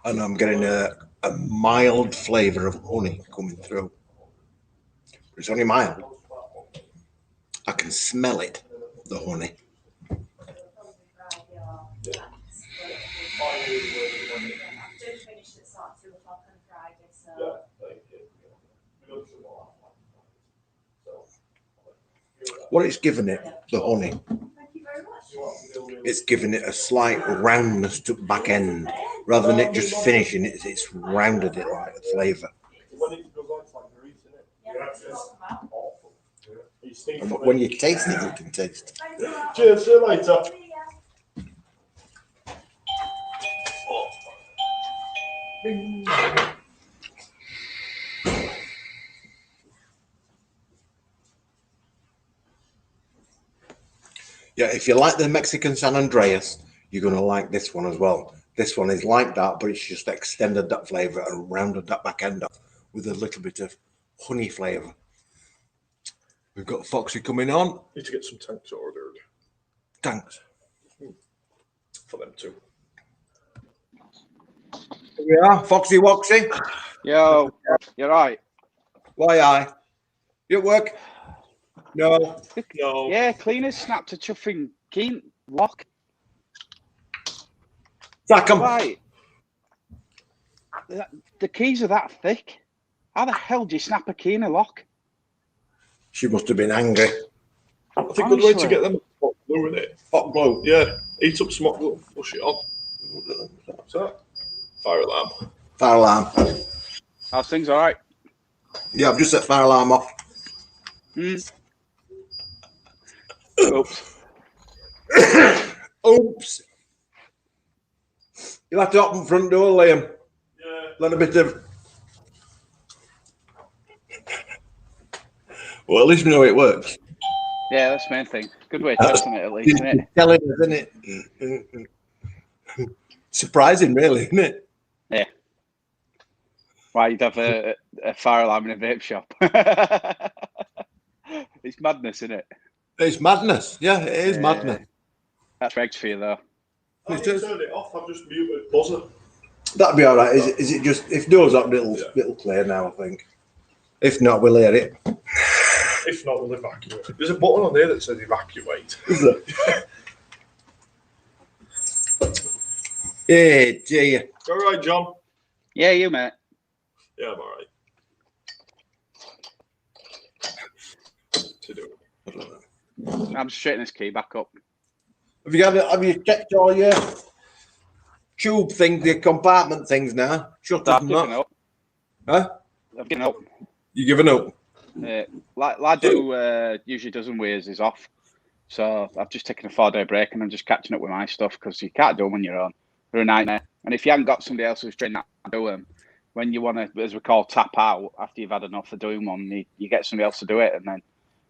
And I'm getting a mild flavour of honey coming through. It's only mild. I can smell it, the honey. What it's given it, the honey, it's given it a slight roundness to back end. Rather than it just finishing, it's rounded it like a flavour. And when you taste it, you can taste. Cheers, see you later. Yeah, if you like the Mexican San Andreas, you're going to like this one as well. This one is like that, but it's just extended that flavour and rounded that back end up with a little bit of honey flavour. We've got Foxy coming on. Need to get some tanks ordered Thanks. for them too. Here we are, Foxy Woxy. Yo, you're right. Why I? You at work? No. No. Yeah, cleaners snapped a chuffing key lock. Sack 'em. Right. The keys are that thick. How the hell do you snap a key in a lock? She must have been angry. I think the way to Honestly. get them hot glue in it. Hot glue. Yeah, heat up some hot glue, push it on. What's that? Fire alarm. Fire alarm. How's things all right? Yeah, I've just set fire alarm off. Oops. Oops. You'll have to open the front door, Liam. Yeah. Let a bit of. Well, at least we know it works. Yeah, that's the main thing. Good way of That's- testing it, at least, isn't it? Telling us, isn't it? Surprising, really, isn't it? Why you'd have a fire alarm in a vape shop? It's madness, isn't it? It's madness. Yeah, it is madness. That's regs for you, though. I haven't turned it off. I've just muted buzzer. That'd be all right. Is it just if doors up, it'll clear now? I think. If not, we'll hear it. If not, we'll evacuate. There's a button on there that says evacuate. Is it? Hey, gee. All right, John. Yeah, you, mate. Yeah, I'm all right. To do it. I'm just straightening this key back up. Have you checked all your tube things, your compartment things now? Shut up, I've given not. up. Huh? I've given up. You giving up? Lad who usually does them with is off. So I've just taken a 4-day break and I'm just catching up with my stuff because you can't do them when you're on. They're a nightmare. And if you haven't got somebody else who's trained to do them, when you want to, as we call, tap out after you've had enough of doing one, you get somebody else to do it, and then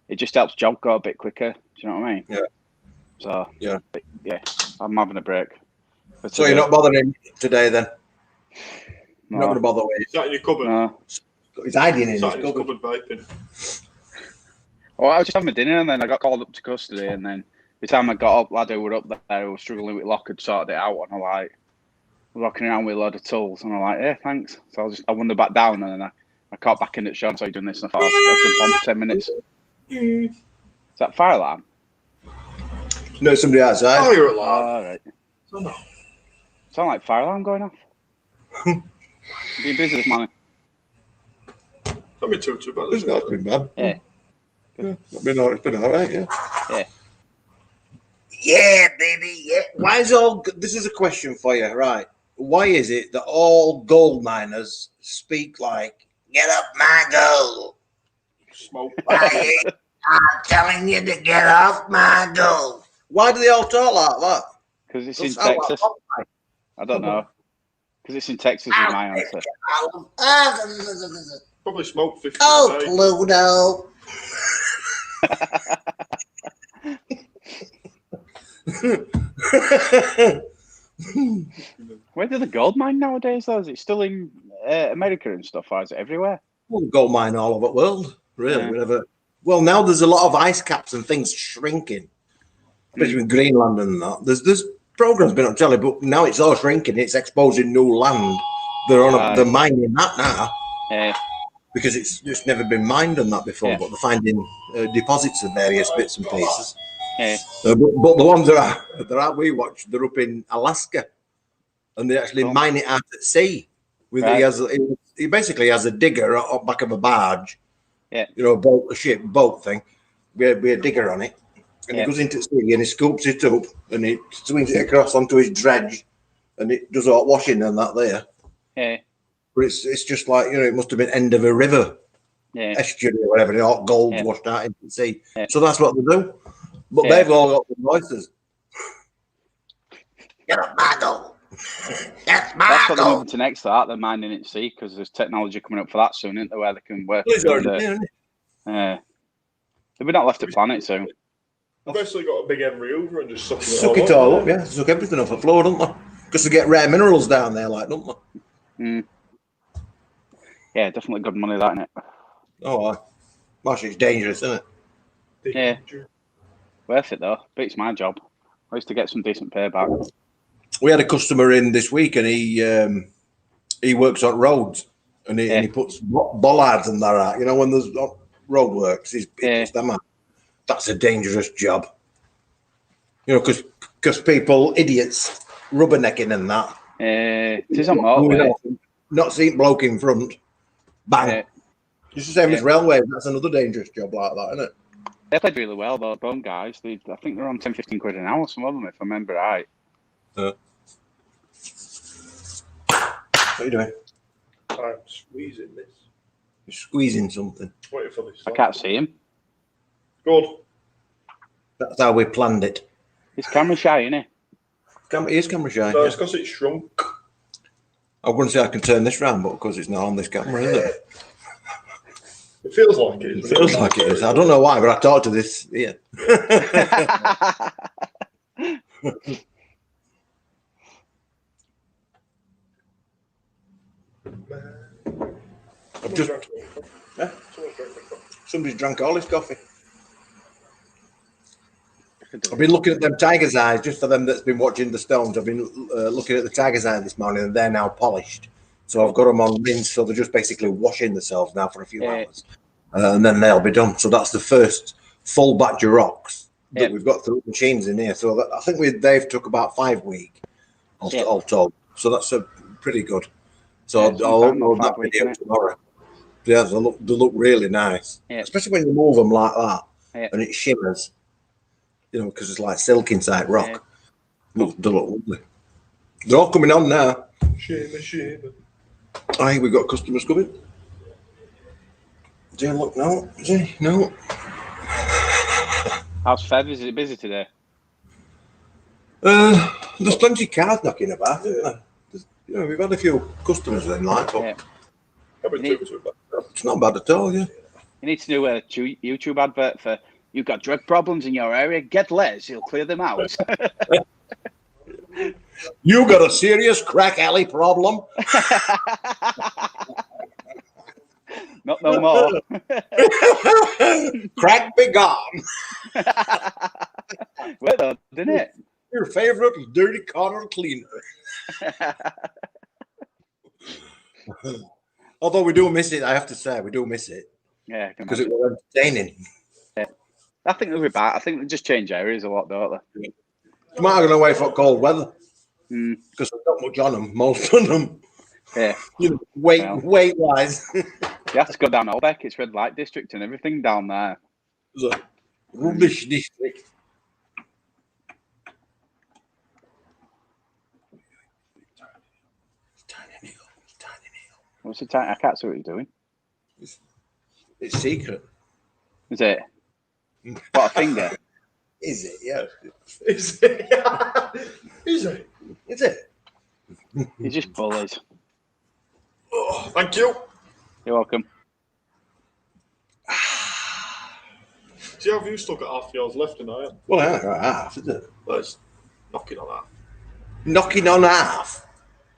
it just helps job go a bit quicker. Do you know what I mean? Yeah. So Yeah. I'm having a break. But So you're not bothering him today then? You're not No, going to bother with Is that in your cupboard? no. it. He's hiding in Is his that in his cupboard. cupboard vaping? Well, I was just having a dinner and then I got called up to custody, and then by the time I got up, lad who were up there who was struggling with lock had sorted it out, and I'm like walking around with a load of tools, and I'm like, yeah, thanks. So I wandered back down, and then I caught back in at Sean, so he'd done this, and I thought I'll jump on for 10 minutes. Is that fire alarm? No, somebody outside. Oh, you're Oh, alive. all right. Oh, no. Sound like fire alarm going off. Been busy this morning. Not been too bad. It's not been bad. Yeah. It's been all right, yeah. Yeah. Yeah, baby, yeah. Why is this is a question for you, right? Why is it that all gold miners speak like, get up my gold? Smoke. Why I'm telling you to get off my gold. Why do they all talk like that? Because it's in Doesn't sound like Texas. Popeye. I don't know. Because it's in Texas is my answer. Probably smoked 50 Oh, a day. Pluto. Where do the gold mine nowadays, though? Is it still in America and stuff, or is it everywhere? Well, gold mine all over the world, really. Yeah. Whatever. Well, now there's a lot of ice caps and things shrinking, especially in Greenland and that. There's programs been on telly, but now it's all shrinking. It's exposing new land. They're mining that now Yeah. because it's never been mined on that before. Yeah. But they're finding deposits of various bits and pieces. Yeah. But the ones that we watched, they're up in Alaska, and they actually Cool. mine it out at sea. Right. He basically has a digger up back of a barge. Yeah. You know, a boat thing. With a digger on it, and Yeah. he goes into the sea and he scoops it up and he swings it across onto his dredge, and it does all washing and that there. Yeah. But it's just like, you know, it must have been end of a river Yeah. estuary or whatever. The hot gold Yeah. washed out into the sea. Yeah. So that's what they do. But Yeah. they've all got the voices. Get up my gold. That's my That's what they're gold. moving to next. That they're mining at sea because there's technology coming up for that soon, isn't there? Where they can work. Well, it's already with there, it. isn't it? They've not left the planet soon. I've basically got a big Henry Hoover and just sucking Suck it all up, yeah. Suck everything off the floor, don't they? Because they get rare minerals down there, like, don't they? Yeah, definitely good money, that, innit? Oh, gosh, it's dangerous, isn't it? Yeah. Worth it though. Beats my job. I used to get some decent payback. We had a customer in this week, and he works on roads, and he puts bollards and that out. You know, when there's road works, he puts them out. That's a dangerous job. You know, because people, idiots, rubbernecking and that. It isn't motorway. Not seeing bloke in front. Bang. Yeah. It's the same as railway. That's another dangerous job like that, isn't it? They played really well, though. Bone guys. I think they're on 10, 15 quid an hour, some of them, if I remember right. What are you doing? I'm squeezing this. You're squeezing something. Waiting for this. I can't see him. Good. That's how we planned it. He's camera shy, isn't he? He is camera shy. No, Yeah. it's because it's shrunk. I wouldn't say I can turn this round, but because it's not on this camera, is it? It feels like it is. It feels like it is. I don't know why, but I talked to this. Yeah. I've just. Yeah? Somebody's drank all his coffee. I've been looking at them tiger's eyes, just for them that's been watching the Stones. I've been looking at the tiger's eyes this morning, and they're now polished. So I've got them on rinse, so they're just basically washing themselves now for a few hours. And then they'll be done. So that's the first full batch of rocks that we've got through machines in here. So I think they've took about 5 weeks all told. So that's pretty good. So I'll upload that video tomorrow. Yeah, they look really nice, especially when you move them like that and it shimmers. You know, because it's like silk inside rock. They look lovely. They're all coming on now. Shimmer. Aye, we've got customers coming. Do you look? No. Is he? No. How's Fev? Is it busy today? There's plenty of cars knocking about, isn't there? We've had a few customers then, like, but it's not bad at all, yeah. You need to do a YouTube advert for you've got drug problems in your area. Get Les, he'll clear them out. You got a serious crack alley problem? Not no more. Crack be gone. Well done, didn't it? Your favorite dirty corner cleaner. Although we do miss it, I have to say, we do miss it. Yeah, because it was entertaining. Yeah. I think they'll be back. I think they just change areas a lot, don't they? You might have gone away for cold weather because there's not much on them, most of them. Yeah. You know, weight wise. You have to go down Olbeck. It's red light district and everything down there. It's a rubbish district. What's the time? I can't see what you're doing. It's secret. Is it? What, a finger? Is it? Yeah. Is it? Is it? Is it? He's just bullies. Oh, thank you. You're welcome. See, have you still got half yours left tonight? Well, I got half, isn't it? Well, it's knocking on half. Knocking on half.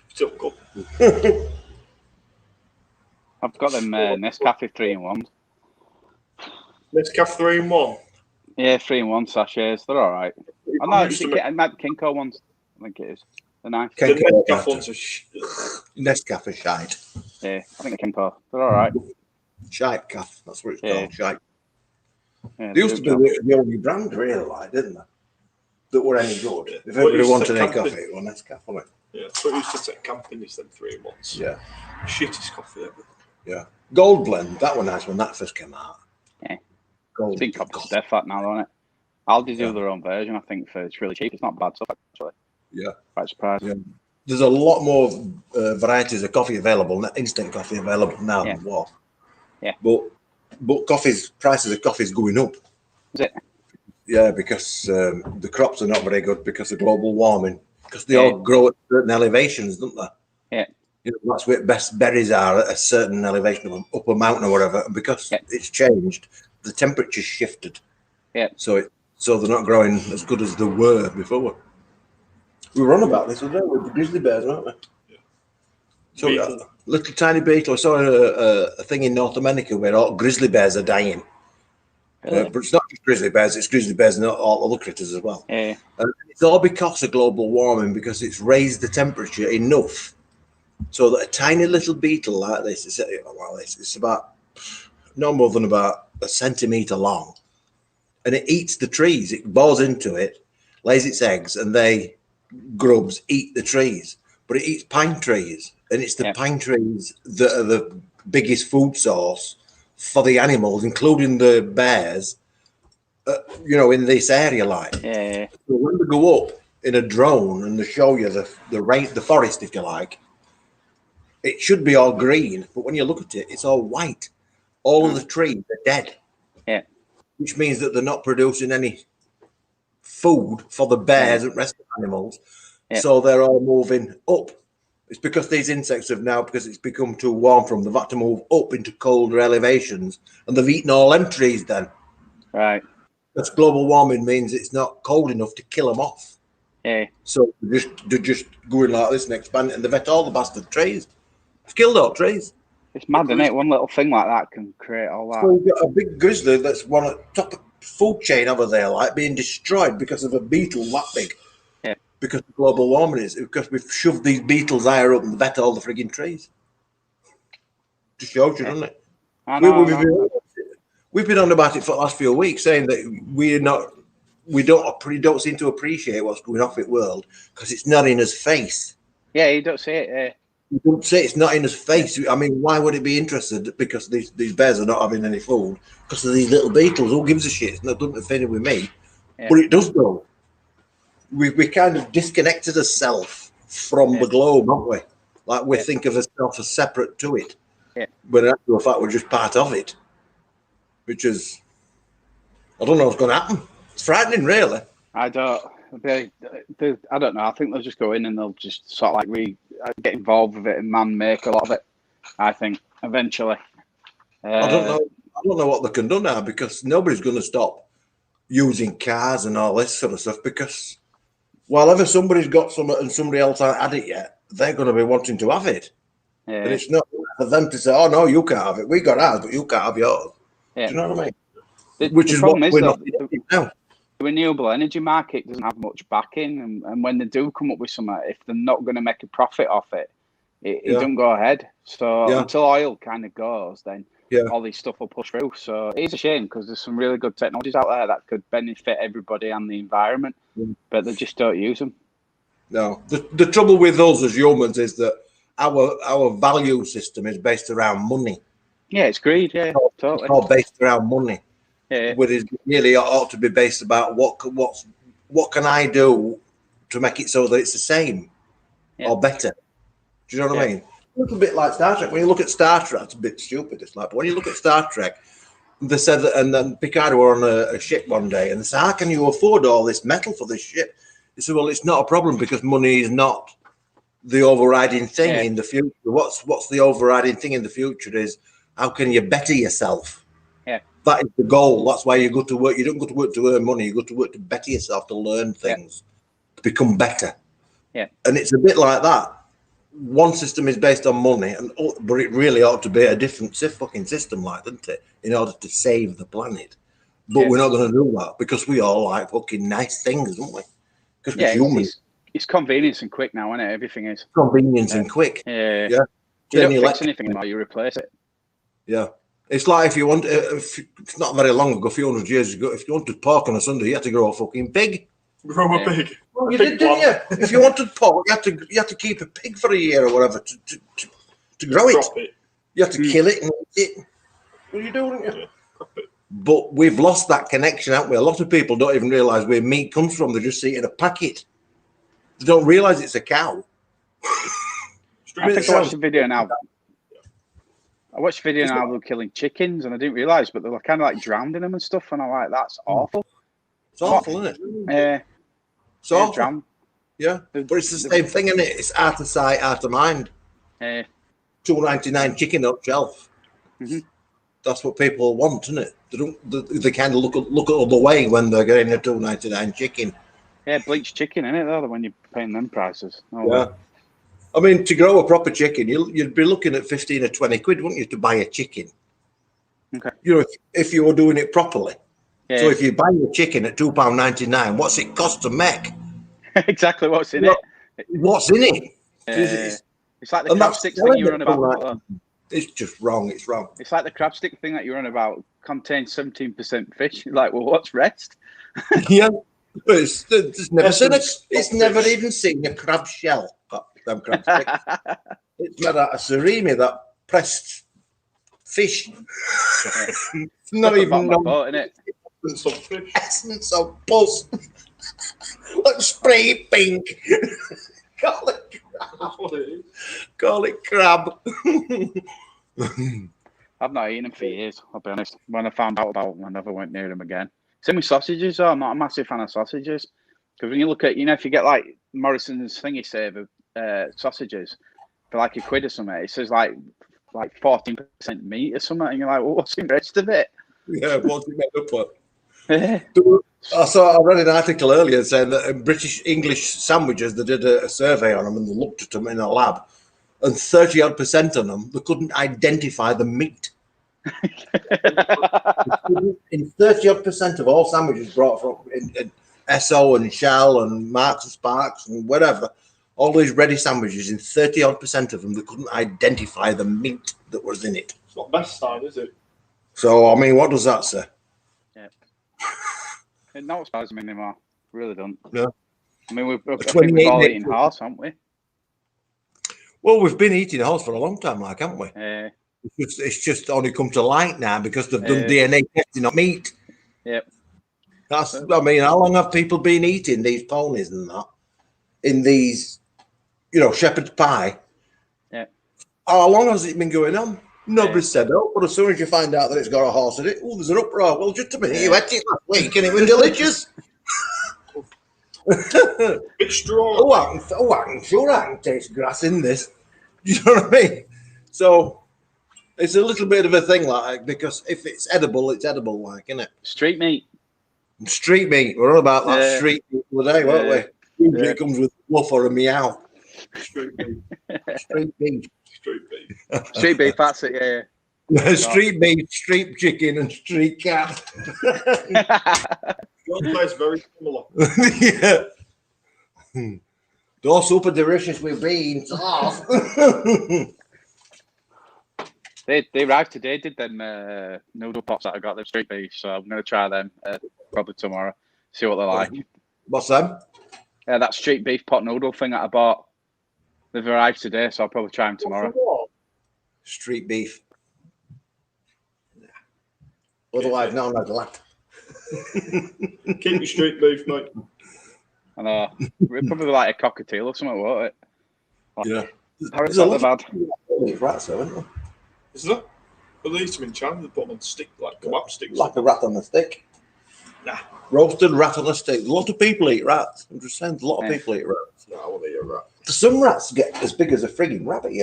Still good. I've got them Nescafe 3-in-1. Nescafe 3-in-1. Yeah, 3-in-1 sachets. They're all right. I know it's the Kinko ones. I think it is. They're nice. The Nescafe ones are Nescafe shite. Yeah, I think the Kinko. They're all right. Shite calf. That's what it's called. Shite. Yeah, they used to be the only brand, really, like, didn't they? That were any good. If everybody wanted any coffee, it was Nescafe, wasn't it? Yeah, so we used to take camping them 3-in-1s. Yeah. Shittest coffee ever. Yeah. Gold blend, that was nice when that first came out. Yeah. Gold. It's been copied to death that now, isn't it? Aldi do their own version, I think, for it's really cheap. It's not bad stuff, actually. Yeah. Quite surprised. Yeah. There's a lot more varieties of coffee available, instant coffee available now than what. Yeah. But prices of coffee is going up. Is it? Yeah, because the crops are not very good because of global warming. Because they all grow at certain elevations, don't they? Yeah. You know, that's where best berries are at a certain elevation, up a mountain or whatever. And because it's changed, the temperature's shifted. Yeah. So they're not growing as good as they were before. We were on about this, weren't we? With the grizzly bears, weren't we? Yeah. So little tiny beetle. I saw a thing in North America where all grizzly bears are dying. But it's not just grizzly bears, it's grizzly bears and all other critters as well. Yeah. It's all because of global warming, because it's raised the temperature enough so that a tiny little beetle like this, it's about no more than about a centimetre long. And it eats the trees. It bores into it, lays its eggs, and grubs eat the trees. But it eats pine trees. And it's the pine trees that are the biggest food source for the animals, including the bears, in this area, like. Yeah. So when they go up in a drone and they show you the forest, if you like, it should be all green, but when you look at it, it's all white. All of the trees are dead. Yeah. Which means that they're not producing any food for the bears and rest of the animals. Yeah. So they're all moving up It's because these insects have now, because it's become too warm for them, they've had to move up into colder elevations, and they've eaten all them trees then. Right. Because global warming means it's not cold enough to kill them off. Yeah. So they're just going like this and expanding, and they've ate all the bastard trees. They've killed all trees. It's mad, isn't it? One little thing like that can create all that. So you've got a big grizzly that's one at the top of the food chain over there, like being destroyed because of a beetle that big. Yeah. Because of global warming is because we've shoved these beetles higher up and vet all the frigging trees. Just shows you, doesn't it? I know, We've been on about it for the last few weeks, saying that we don't seem to appreciate what's going off in the world because it's not in his face. Yeah, you don't see it. You don't say it's not in his face. I mean, why would it be interested? Because these bears are not having any food because of these little beetles. Who gives a shit? It doesn't offend with me, Yeah. but it does though. We kind of disconnected ourselves from the globe, haven't we? Like we think of ourselves as separate to it. Yeah. But in actual fact, we're just part of it, which is, I don't know what's going to happen. It's frightening, really. I don't. I don't know. I think they'll just go in and they'll just sort of like get involved with it and make a lot of it. I think eventually. I don't know what they can do now because nobody's going to stop using cars and all this sort of stuff because while ever somebody's got some and somebody else hasn't had it yet, they're going to be wanting to have it. Yeah. And it's not for them to say, "Oh no, you can't have it. We got ours, but you can't have yours." Yeah. Do you know what I mean? The problem is, we're though, not doing now. the renewable energy market doesn't have much backing, and when they do come up with something, if they're not going to make a profit off it, it don't go ahead. So until oil kind of goes, then all these stuff will push through. So it is a shame because there's some really good technologies out there that could benefit everybody and the environment, but they just don't use them. No, the trouble with us as humans is that our value system is based around money. Yeah, it's greed. Yeah, totally. It's all based around money. Yeah. But it really ought to be based about what can I do to make it so that it's the same or better. Do you know what I mean? A little bit like Star Trek. When you look at Star Trek, it's a bit stupid. It's like, but when you look at Star Trek, they said that, and then Picard were on a ship one day, and they said, "How can you afford all this metal for this ship?" He said, "Well, it's not a problem because money is not the overriding thing in the future. What's the overriding thing in the future is how can you better yourself? Yeah, that is the goal. That's why you go to work. You don't go to work to earn money. You go to work to better yourself, to learn things, to become better. Yeah, and it's a bit like that. One system is based on money, but it really ought to be a different fucking system, like, doesn't it? In order to save the planet, but we're not going to do that because we all like fucking nice things, don't we? Because we're humans. It's convenience and quick now, isn't it? Everything is convenience and quick. Yeah. You don't fix anything anymore. You replace it. Yeah. It's like if you want, it's not very long ago, a few hundred years ago, if you wanted pork on a Sunday, you had to grow a fucking pig. Grow a pig. Well, you did, didn't you? If you wanted pork, you had to keep a pig for a year or whatever to grow it. You had to kill it and eat it. What are you doing? Yeah. But we've lost that connection, haven't we? A lot of people don't even realise where meat comes from. They just see it in a packet. They don't realise it's a cow. I think I watched a video now. I watched a video now of them killing chickens, and I didn't realise, but they were kind of like drowning them and stuff, and I'm like, that's awful. It's awful, isn't it? Yeah. It's awful. Yeah. But it's the same thing, isn't it? It's out of sight, out of mind. $2.99 chicken on shelf. Mm-hmm. That's what people want, isn't it? They don't. They kind of look at other way when they're getting a $2.99 chicken. Yeah, bleached chicken, isn't it? Though when you're paying them prices. I mean, to grow a proper chicken, you'd be looking at 15 or 20 quid, wouldn't you, to buy a chicken? Okay. You know, if you were doing it properly. Yeah. So if you buy a chicken at £2.99, what's it cost to make? Exactly, what's in it? What's in it? It's like the crab stick thing you were on about. It's just wrong. It's wrong. It's like the crab stick thing that you were on about. Contains 17% fish. You're like, well, what's rest? Yeah, but it's never seen it's never even seen a crab shell. Them crab sticks. It's made out of surimi, that pressed fish. It's not even boat, innit? Essence of pus. Let's spray it pink. Call it crab. Call it crab. I've not eaten them for years, I'll be honest. When I found out about them, I never went near them again. Same with sausages, though. I'm not a massive fan of sausages. Because when you look at, if you get like Morrison's thingy saver sausages, for like £1 or something. It says like 14% meat or something, and you're like, well, what's the rest of it? Yeah, what's it made up for? I read an article earlier saying that in British English sandwiches, they did a survey on them and they looked at them in a lab, and 30% of them, they couldn't identify the meat. In 30% of all sandwiches brought from in Esso and Shell and Marks and Sparks and whatever, all these ready sandwiches, in 30% of them, they couldn't identify the meat that was in it. It's not best sign, is it? So, I mean, what does that say? Yeah. It not surprises me anymore. Really don't. Yeah. I mean, I think we've all 28 eaten horse, haven't we? Well, we've been eating horse for a long time, like, haven't we? Yeah. It's just only come to light now because they've done Yeah. DNA testing on meat. Yep. I mean, how long have people been eating these ponies and that in these, shepherd's pie? Yeah. How long has it been going on? Nobody Yeah. said oh, but as soon as you find out that it's got a horse in it, oh, there's an uproar. Well, just a minute, you Yeah. ate it last week and it was delicious. Bit strong. I can taste grass in this. You know what I mean? So it's a little bit of a thing, like, because if it's edible, like, isn't it? Street meat. Street meat. We're on about that Yeah. street meat today, weren't we? Usually it comes with fluff or a meow. Street beef. Street meat. Street beef. Street beef, that's it, yeah. Street meat, street chicken, and street cat. Your place very similar. Yeah. Those super delicious with beans. They arrived today, did them noodle pots that I got, them street beef, so I'm going to try them probably tomorrow, see what they're like. What's that? That street beef pot noodle thing that I bought, they've arrived today, so I'll probably try them tomorrow. Street beef. Otherwise known as lat. Keep your street beef, mate. I know. It'd probably like a cockatiel or something, won't it? Yeah. Parrots not bad. Rats, though, isn't there? Is that? Well, they eat them in China. They put them on stick, like kebab sticks. Like a rat on a stick. Nah. Roasted rat on a stick. A lot of people eat rats. I'm just saying, a lot of people eat rats. No, I want to eat a rat. Some rats get as big as a frigging rabbit,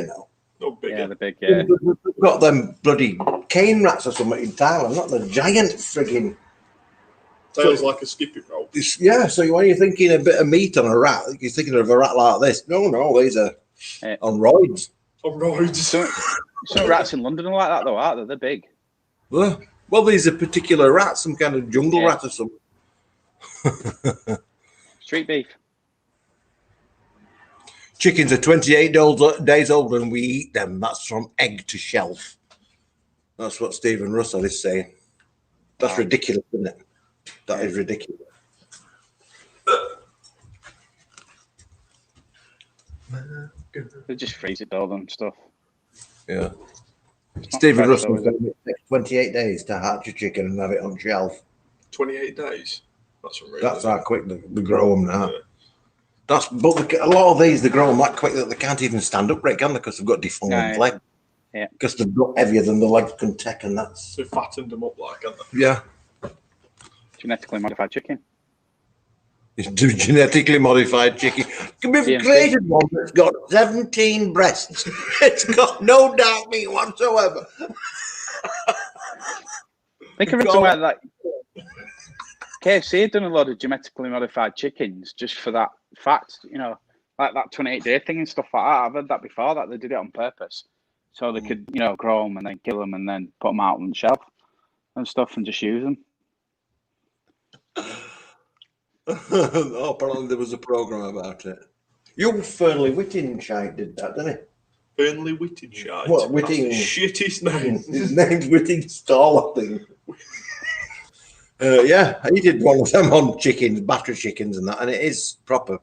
No bigger. Yeah, the big, yeah. We've got them bloody cane rats or something in Thailand, not the giant frigging. Tails like a skipping rope. Yeah, so when you're thinking a bit of meat on a rat, you're thinking of a rat like this. No, these are on roids. On roids. Some rats in London are like that, though, aren't they? They're big. Well, these are particular rats, some kind of jungle rat or something. Street beef. Chickens are 28 days old when we eat them. That's from egg to shelf. That's what Stephen Russell is saying. That's ridiculous, isn't it? That is ridiculous. They just freeze it all and stuff. Yeah. It's not Stephen fresh, Russell though, is it? said it takes 28 days to hatch a chicken and have it on shelf. 28 days. That's unreal. That's how quick they grow them now. Yeah. But a lot of these, they grow them that quick that they can't even stand upright, can they? Because they've got deformed legs. Yeah. Because they're not heavier than the legs can take, and that's So fattened them up like, haven't they? yeah. Genetically modified chicken. It's genetically modified chicken. We've GMC. created one that's got 17 breasts. It's got no dark meat whatsoever. I think I read somewhere that KFC had done a lot of genetically modified chickens just for that fact, like that 28-day thing and stuff like that. I've heard that before, that they did it on purpose. So they could, grow them and then kill them and then put them out on the shelf and stuff and just use them. Oh, apparently there was a program about it. Young Fernley Whittingshire did that, didn't he? Burnley Whittingshire. What, Whitting? That's the shittest name. His name's Whitting Stall, I think. Yeah, he did one of them on chickens, battery chickens and that, and it is proper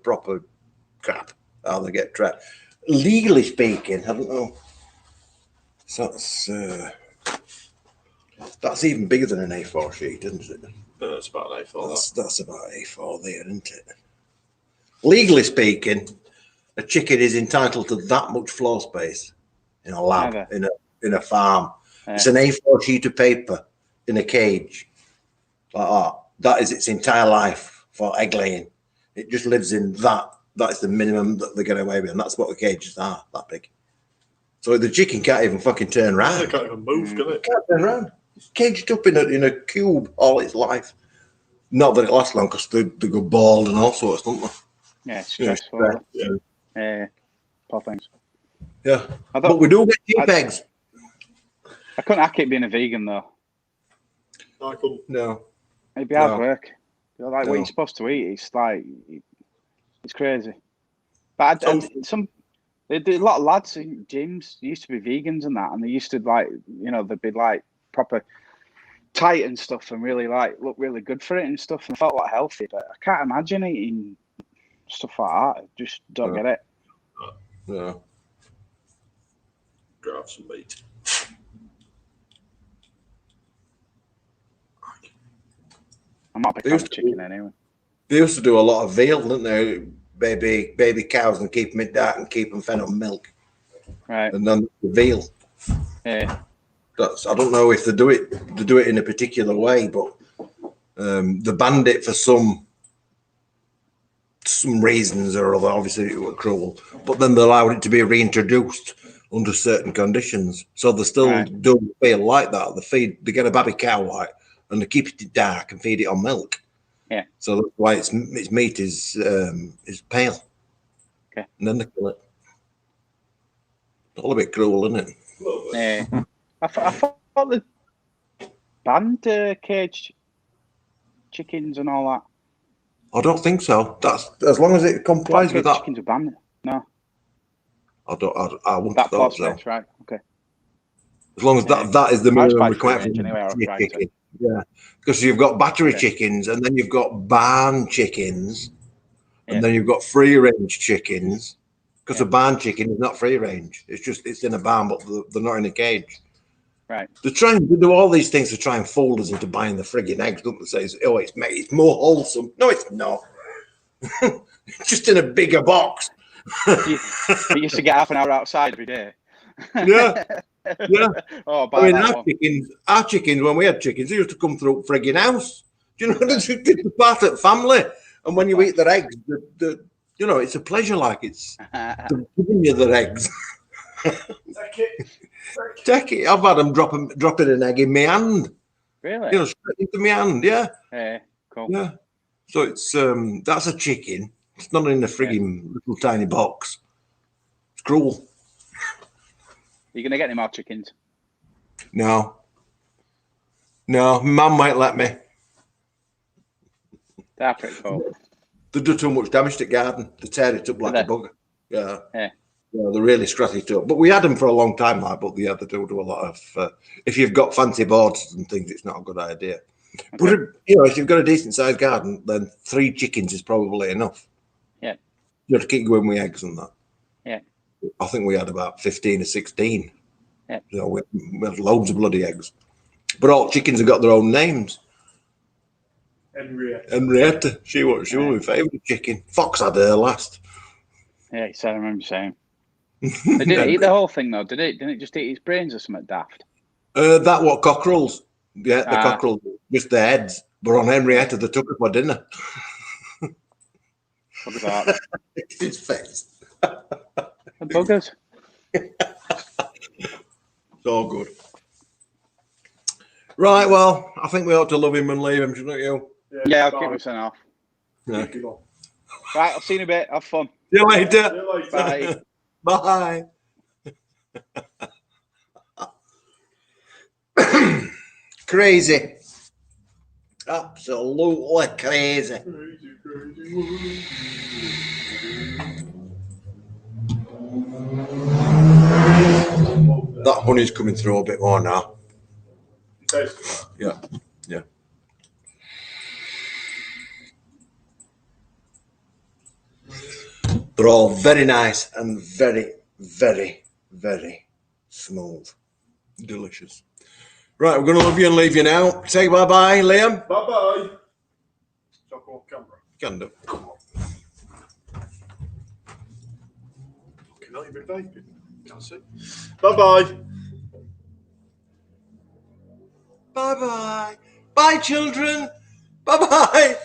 crap how they get trapped. Legally speaking, I don't know. So that's even bigger than an A4 sheet, isn't it? It's about an A4. That's about A4 there, isn't it? Legally speaking, a chicken is entitled to that much floor space in a lab, in a farm. Yeah. It's an A4 sheet of paper in a cage. Like that. That is its entire life for egg laying. It just lives in that. That is the minimum that they get away with, and that's what the cages are, that big. So the chicken can't even fucking turn They round. can't even move, can it? Can't turn round. It's caged up in a cube all its life. Not that it lasts long because they go bald and all sorts, don't they? Yeah, it's You know, stressful. Yeah. Poor things. Yeah. I But thought we do get cheap eggs. I couldn't hack it being a vegan though. I couldn't. No. It'd be hard No. work. You know, like what No. you're supposed to eat, it's like it's crazy. But there's a lot of lads in gyms used to be vegans and that, and they used to like, you know, they'd be like proper tight and stuff, and really like look really good for it and stuff, and felt like healthy. But I can't imagine eating stuff like that. I just don't get it. Yeah. Grab some meat. I'm not a big fan of chicken anyway. They used to do a lot of veal, didn't they? Baby cows and keep them in dark and keep them fed on milk. Right. And then the veal. Yeah. I don't know if they do it in a particular way, but they banned it for some reasons or other. Obviously, it was cruel, but then they allowed it to be reintroduced under certain conditions. So they still do feel like that. They get a baby cow like, and they keep it dark and feed it on milk. Yeah. So that's why its meat is pale. Okay. And then they kill it. All a bit cruel, isn't it? Yeah. I thought they banned caged chickens and all that. I don't think so. That's as long as it complies with that. Chickens are banned. No. I wouldn't That have thought so. place, right? Okay. As long as that is the I was minimum quite requirement. free range anyway, I was trying to. Chicken. Yeah, because you've got battery chickens, and then you've got barn chickens, and then you've got free range chickens. Because a barn chicken is not free range; it's in a barn, but they're not in a cage. Right. They're trying to do all these things to try and fool us into buying the frigging eggs, don't they? Say, it's more wholesome. No, it's not. It's just in a bigger box. We used to get half an hour outside every day. Yeah. Yeah. Oh, I mean, our chickens, when we had chickens, they used to come through frigging house. Do you know, it's part of the family. And when you eat their eggs, you know, it's a pleasure. Like it's giving you their eggs. Take it. I've had them dropping an egg in my hand. Really? You know, straight into my hand. Yeah. Yeah. Cool. Yeah. So it's that's a chicken. It's not in a frigging little tiny box. It's cruel. You're gonna get any more chickens? No. Mum might let me. They're pretty cool. They do too much damage to the garden. They tear it up like a bugger. Yeah. Yeah, they're really scratchy too. But we had them for a long time, like. But yeah, they do a lot of. If you've got fancy boards and things, it's not a good idea. Okay. But you know, if you've got a decent sized garden, then 3 chickens is probably enough. Yeah. You have to keep going with eggs and that. Yeah. I think we had about 15 or 16. Yeah. You know, we had loads of bloody eggs. But all chickens have got their own names. Henrietta. She was my favourite chicken. Fox had her last. Yeah, he said, I remember saying. They didn't eat the whole thing though, did it? Didn't it just eat his brains or something daft? That what cockerels? Yeah, the cockerels, just the heads. But on Henrietta, they took it for dinner. What was that? His face. The buggers. It's all good. Right, well, I think we ought to love him and leave him, shouldn't you? Yeah, I'll keep sent off. Yeah. Right, I'll see you in a bit. Have fun. See you later. Bye. Bye. Crazy. Absolutely crazy. That honey's coming through a bit more now. Yeah. Yeah. They're all very nice and very, very, very smooth. Delicious. Right, we're going to love you and leave you now. Say bye-bye, Liam. Bye-bye. Talk on camera. Can do. Fucking hell, you've been vaping. Can't see. Bye-bye. Bye-bye. Bye, children. Bye-bye.